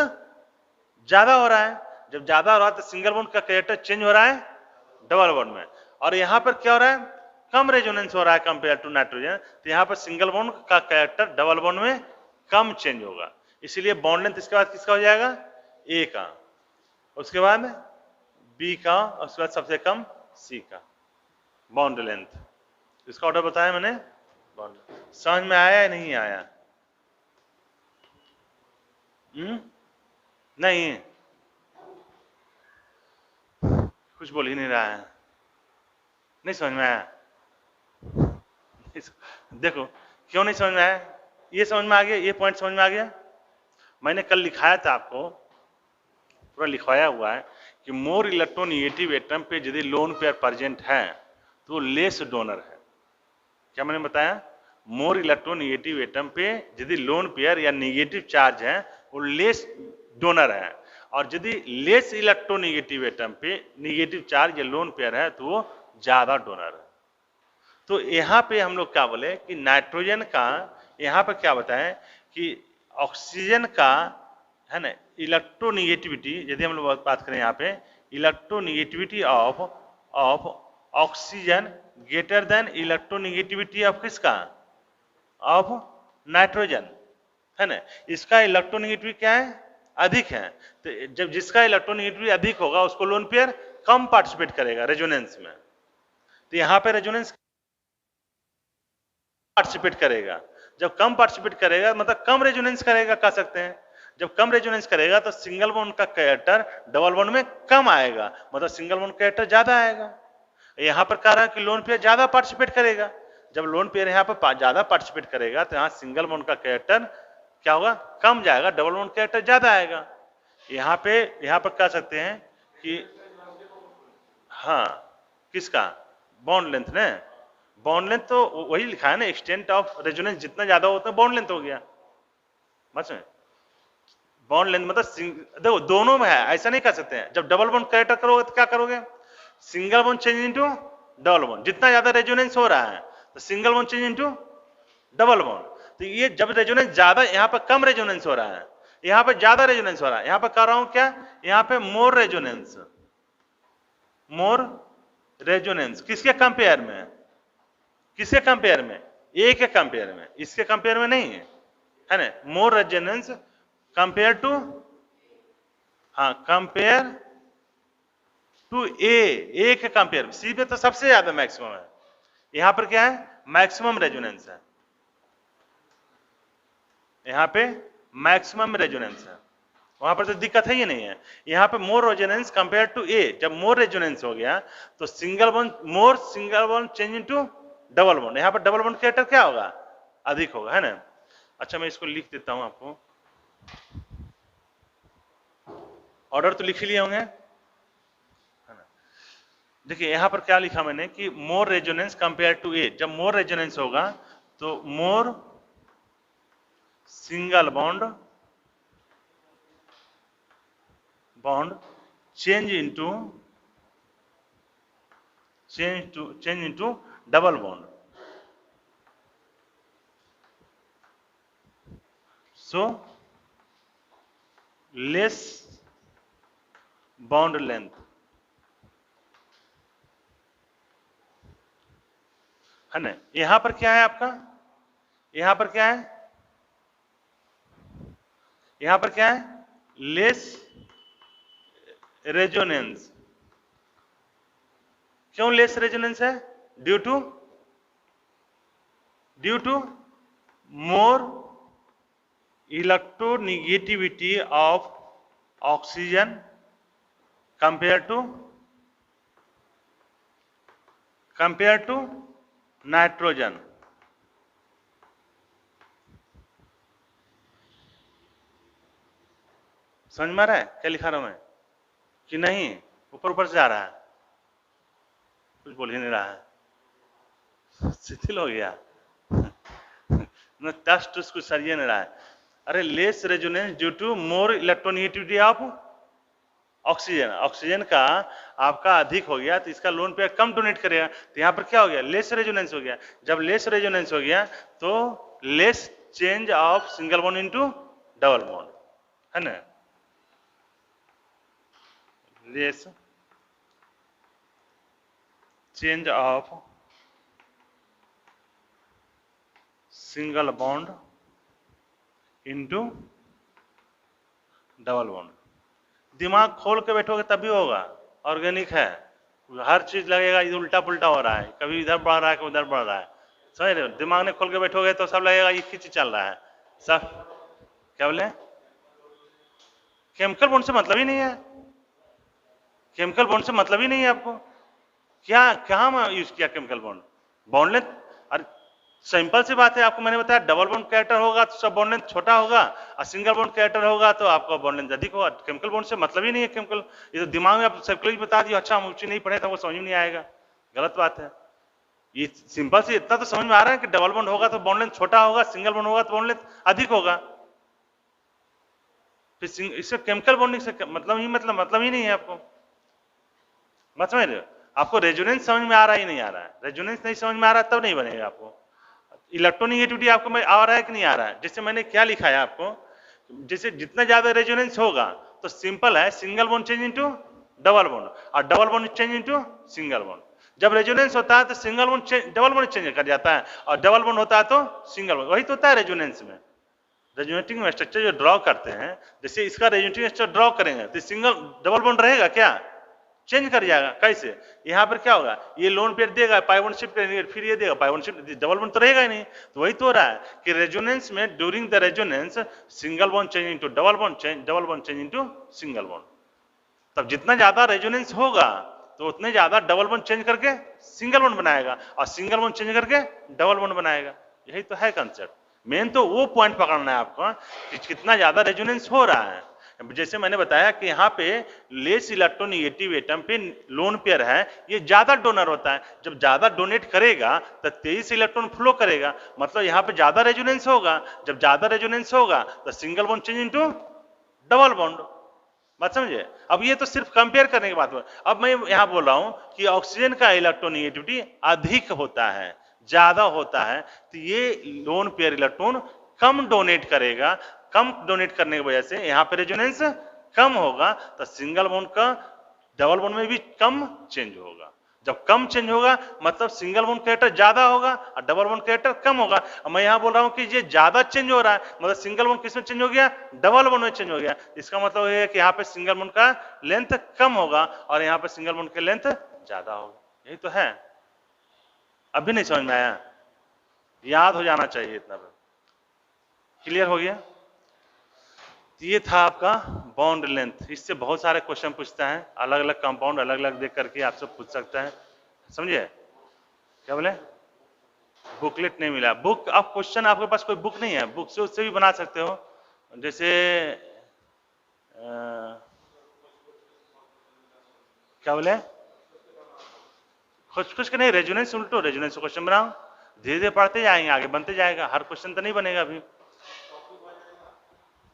ज्यादा हो रहा है। जब ज्यादा हो रहा है तो सिंगल बॉन्ड का कैरेक्टर चेंज हो रहा है डबल बॉन्ड में, और यहाँ पर क्या हो रहा है, कम रेजोनेंस हो रहा है कंपेयर टू नाइट्रोजन। तो यहाँ पर सिंगल बॉन्ड का कैरेक्टर डबल बॉन्ड में कम चेंज होगा, इसीलिए बॉन्ड लेंथ इसके बाद किसका हो जाएगा, A का, उसके बाद B का, उसके बाद सबसे कम C का बॉन्ड लेंथ। इसका ऑर्डर बताया मैंने, बॉन्ड समझ में आया या नहीं आया, नहीं, कुछ बोल ही नहीं रहा है, नहीं समझ में आया। देखो क्यों नहीं समझ में आया, ये समझ में आ गया, ये पॉइंट समझ में आ गया। मैंने कल लिखाया था आपको, पूरा लिखवाया हुआ है कि मोर इलेक्ट्रोनेगेटिव एटम पे यदि लोन पेयर प्रेजेंट है तो लेस डोनर है। क्या मैंने बताया, मोर इलेक्ट्रोनेगेटिव एटम पे यदि लोन पेयर या नेगेटिव चार्ज है वो लेस डोनर है, और यदि लेस इलेक्ट्रोनेगेटिव एटम पे नेगेटिव चार्ज या लोन पेयर है तो वो ज्यादा डोनर है। तो यहाँ पे हम लोग क्या बोले कि नाइट्रोजन का, यहाँ पर क्या बताएं कि ऑक्सीजन का, है ना, इलेक्ट्रोनेगेटिविटी, यदि हम लोग बात करें यहाँ पे electronegativity of oxygen greater than electronegativity of किसका, ऑफ नाइट्रोजन, है ना। इसका इलेक्ट्रोनेगेटिविटी क्या है, अधिक है। तो जब जिसका इलेक्ट्रोनेगेटिविटी अधिक होगा उसको लोन पेयर कम पार्टिसिपेट करेगा रेजोनेंस में। तो यहाँ पे रेजोनेंस पार्टिसिपेट करेगा। जब कम पार्टिसिपेट करेगा मतलब कम रेजोनेंस करेगा कह सकते हैं। जब कम रेजोनेंस करेगा तो सिंगल बॉन्ड का कैरेक्टर डबल बॉन्ड में कम आएगा, मतलब सिंगल बॉन्ड कैरेक्टर ज्यादा आएगा। यहां पर कह रहा है कि लोन पेयर ज्यादा पार्टिसिपेट करेगा। जब लोन पेयर यहां पर ज्यादा पार्टिसिपेट करेगा तो यहां सिंगल बॉन्ड का कैरेक्टर क्या होगा, कम जाएगा, डबल बॉन्ड कैरेक्टर ज्यादा आएगा। यहां पर कह सकते हैं कि हाँ किसका, बॉन्ड लेंथ ने, बॉन्ड लेंथ तो वही लिखा है ना, एक्सटेंट ऑफ रेजोनेंस जितना ज्यादा होता है बॉन्ड लेंथ हो गया। बस में बॉन्ड लेंथ मतलब देखो दोनों में है, ऐसा नहीं कर सकते हैं। जब डबल बॉन्ड कैरेक्टर करोगे तो क्या करोगे, single bond change into double bond, जितना ज्यादा रेजोनेंस हो रहा है तो single bond change into double bond. तो ये जब रेजोनेंस ज्यादा, यहाँ पर कम रेजोनेंस हो रहा है, यहाँ पर ज्यादा रेजोनेंस हो रहा है, यहाँ पर कर रहा हूं क्या, यहाँ पे मोर रेजोनेंस, मोर रेजोनेंस किसके कंपेयर में, किसके कंपेयर में, ए के कंपेयर में, इसके कंपेयर में नहीं है ना। मोर रेजोनेंस कंपेयर टू, हाँ कंपेयर टू ए के कंपेयर में, सी पे तो सबसे ज्यादा मैक्सिमम है, यहां पर क्या है मैक्सिमम रेजोनेंस है, यहां पे मैक्सिमम रेजोनेंस है, वहां पर तो दिक्कत है ही नहीं है। यहां पे more resonance compare to a, जब मोर रेजोनेंस हो गया तो single bond, more single bond change into double bond, यहां पर डबल बॉन्ड कैरेक्टर क्या होगा, अधिक होगा, है ना। अच्छा मैं इसको लिख देता हूं आपको, ऑर्डर तो लिख लिए होंगे, है ना। देखिए यहां पर क्या लिखा मैंने कि more resonance compare to a, जब मोर रेजोनेंस होगा तो more single bond change into double bond, so less bond length, है ना। यहां पर क्या है आपका, यहां पर क्या है, यहां पर क्या है, लेस रेजोनेंस, क्यों लेस रेजोनेंस है, due to more electronegativity of oxygen compare to nitrogen. समझ में आ रहा है क्या लिखा रहा हूं मैं कि नहीं, ऊपर से जा रहा है, कुछ बोल ही नहीं रहा है, शिथिल हो गया टस्ट उसको सरिये नहीं रहा है। अरे less resonance due to more electronegativity of oxygen, oxygen का आपका अधिक हो गया तो इसका लोन पेयर कम डोनेट करेगा, तो यहां पर क्या हो गया, लेस रेजोनेंस हो गया। जब लेस रेजोनेंस हो गया तो less change of single bond into double bond, है ना, less change of single bond into double bond. दिमाग खोल के बैठोगे तभी होगा, ऑर्गेनिक है, हर चीज लगेगा इधर उल्टा पुल्टा हो रहा है, कभी इधर बढ़ रहा है कभी उधर बढ़ रहा है, समझ रहे हो। दिमाग ने खोल के बैठोगे तो सब लगेगा ये खींच चल रहा है सब, क्या बोले, केमिकल बॉन्ड से मतलब ही नहीं है, केमिकल बॉन्ड से मतलब ही नहीं है आपको, क्या कहां यूज किया केमिकल बॉन्ड, बॉन्ड लेंथ, अरे सिंपल सी बात है, आपको मैंने बताया डबल बॉन्ड कैरेक्टर होगा तो सब बॉन्ड लेंथ छोटा होगा, और सिंगल बॉन्ड कैरेक्टर होगा तो आपका बॉन्ड लेंथ अधिक होगा। केमिकल बॉन्ड से मतलब ही नहीं है केमिकल, ये तो दिमाग में आप साइकोलॉजी बता दिया, अच्छा हम ऊंची नहीं पढ़े था वो समझ में नहीं आएगा, गलत बात है। ये सिंपल से इतना तो समझ में आ रहा है कि डबल बॉन्ड होगा तो बॉन्ड लेंथ छोटा होगा, सिंगल बॉन्ड होगा तो बॉन्ड लेंथ अधिक होगा। फिर इससे केमिकल बॉन्डिंग से मतलब ही नहीं है आपको, मत समझ रहे हो। आपको रेजोनेंस समझ में आ रहा ही नहीं आ रहा है, रेजोनेंस नहीं समझ में आ रहा तब नहीं बनेगा आपको। इलेक्ट्रोनेगेटिविटी आपको में आ रहा है कि नहीं आ रहा है, जैसे मैंने क्या लिखा है आपको, जैसे जितना ज्यादा रेजोनेंस होगा तो सिंपल है single bond change into double bond, और double bond change into single bond. जब रेजोनेंस होता है तो single bond double bond change कर जाता है, और डबल बॉन्ड होता है तो सिंगल बॉन्ड, वही तो होता है रेजोनेंस में। रेजोनेटिंग स्ट्रक्चर जो ड्रॉ करते हैं, जैसे इसका रेजोनेटिंग स्ट्रक्चर ड्रॉ करेंगे तो सिंगल डबल बॉन्ड रहेगा क्या, चेंज कर जाएगा। कैसे? यहाँ पर क्या होगा, ये लोन पेयर देगा, पाई वन शिफ्ट करेंगे, फिर ये देगा पाई वन शिफ्ट, डबल बॉन्ड तो रहेगा ही नहीं। तो वही तो हो रहा है कि रेजोनेंस में during the resonance single bond change into double bond change into single bond. तब जितना ज्यादा रेजोनेंस होगा तो उतने ज्यादा डबल बॉन्ड चेंज करके सिंगल बॉन्ड बनाएगा और सिंगल बॉन्ड चेंज करके डबल बॉन्ड बनाएगा। यही तो है कंसेप्ट। मेन तो वो पॉइंट पकड़ना है आपको कि कितना ज्यादा रेजोनेंस हो रहा है। जैसे मैंने बताया कि यहाँ पे लेस इलेक्ट्रोनेगेटिव एटम पे लोन पेयर है, ये ज्यादा डोनर होता है। जब ज्यादा डोनेट करेगा तो 23 इलेक्ट्रॉन फ्लो करेगा, मतलब यहाँ पे ज्यादा रेजोनेंस होगा। जब ज्यादा रेजोनेंस होगा तो single bond change into double bond. बात समझे? अब ये तो सिर्फ कंपेयर करने की बात है। अब मैं यहां बोल रहा हूं कि ऑक्सीजन का इलेक्ट्रोनेगेटिविटी अधिक होता है, ज्यादा होता है, तो ये लोन पेयर इलेक्ट्रॉन कम डोनेट करेगा। कम डोनेट करने की वजह से यहां पे रेजोनेंस कम होगा, तो सिंगल बॉन्ड का डबल बॉन्ड में भी कम चेंज होगा। जब कम चेंज होगा मतलब सिंगल बॉन्ड कैरेक्टर ज्यादा होगा और डबल बॉन्ड कैरेक्टर कम होगा। अब मैं यहां बोल रहा हूं कि ये ज्यादा चेंज हो रहा है, मतलब सिंगल बॉन्ड किस में चेंज हो गया, डबल बॉन्ड में चेंज हो गया। इसका मतलब यह है कि यहाँ पे सिंगल बॉन्ड का लेंथ कम होगा और यहाँ पे सिंगल बॉन्ड का लेंथ ज्यादा होगा। यही तो है। अभी नहीं समझ में आया? याद हो जाना चाहिए इतना। क्लियर हो गया? ये था आपका बॉन्ड लेंथ। इससे बहुत सारे क्वेश्चन पूछता है, अलग अलग कंपाउंड अलग अलग देख करके आपसे पूछ सकता है। समझिए? क्या बोले? बुकलेट नहीं मिला। बुक, आप क्वेश्चन, आपके पास कोई बुक नहीं है, बुक से उससे भी बना सकते हो। जैसे क्या बोले? कुछ के नहीं, रेजोनेंस उल्टो, रेजोनेंस क्वेश्चन बनाओ, धीरे धीरे पढ़ते जाएंगे, आगे बनते जाएगा। हर क्वेश्चन तो नहीं बनेगा अभी।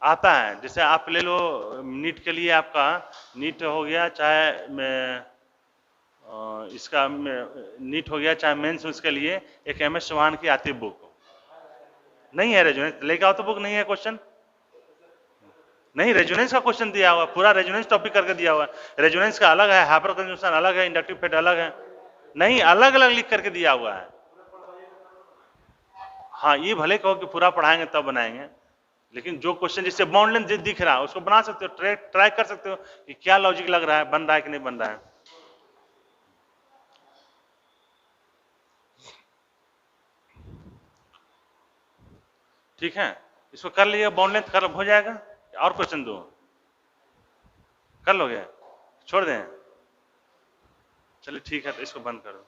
आता है, जैसे आप ले लो नीट के लिए, आपका नीट हो गया, चाहे इसका नीट हो गया, चाहे मेंस, उसके लिए एक MS चौहान की आती बुक नहीं है रेजोनेंस, लेके आओ तो बुक नहीं है, क्वेश्चन नहीं, रेजोनेंस का क्वेश्चन दिया हुआ, पूरा रेजोनेंस टॉपिक करके दिया हुआ। रेजोनेंस का अलग है, हाइपर कंजम्पशन अलग है, इंडक्टिव फेट अलग है, नहीं अलग अलग लिख करके दिया हुआ है। हाँ, ये भले कहो कि पूरा पढ़ाएंगे तब बनाएंगे, लेकिन जो क्वेश्चन जिससे बॉन्ड लेंथ दिख रहा है उसको बना सकते हो, ट्राई कर सकते हो कि क्या लॉजिक लग रहा है, बन रहा है कि नहीं बन रहा है। ठीक है, इसको कर लिया, बॉन्ड लेंथ कर हो जाएगा। और क्वेश्चन दो कर लोगे, छोड़ दें? चलिए ठीक है, तो इसको बंद करो।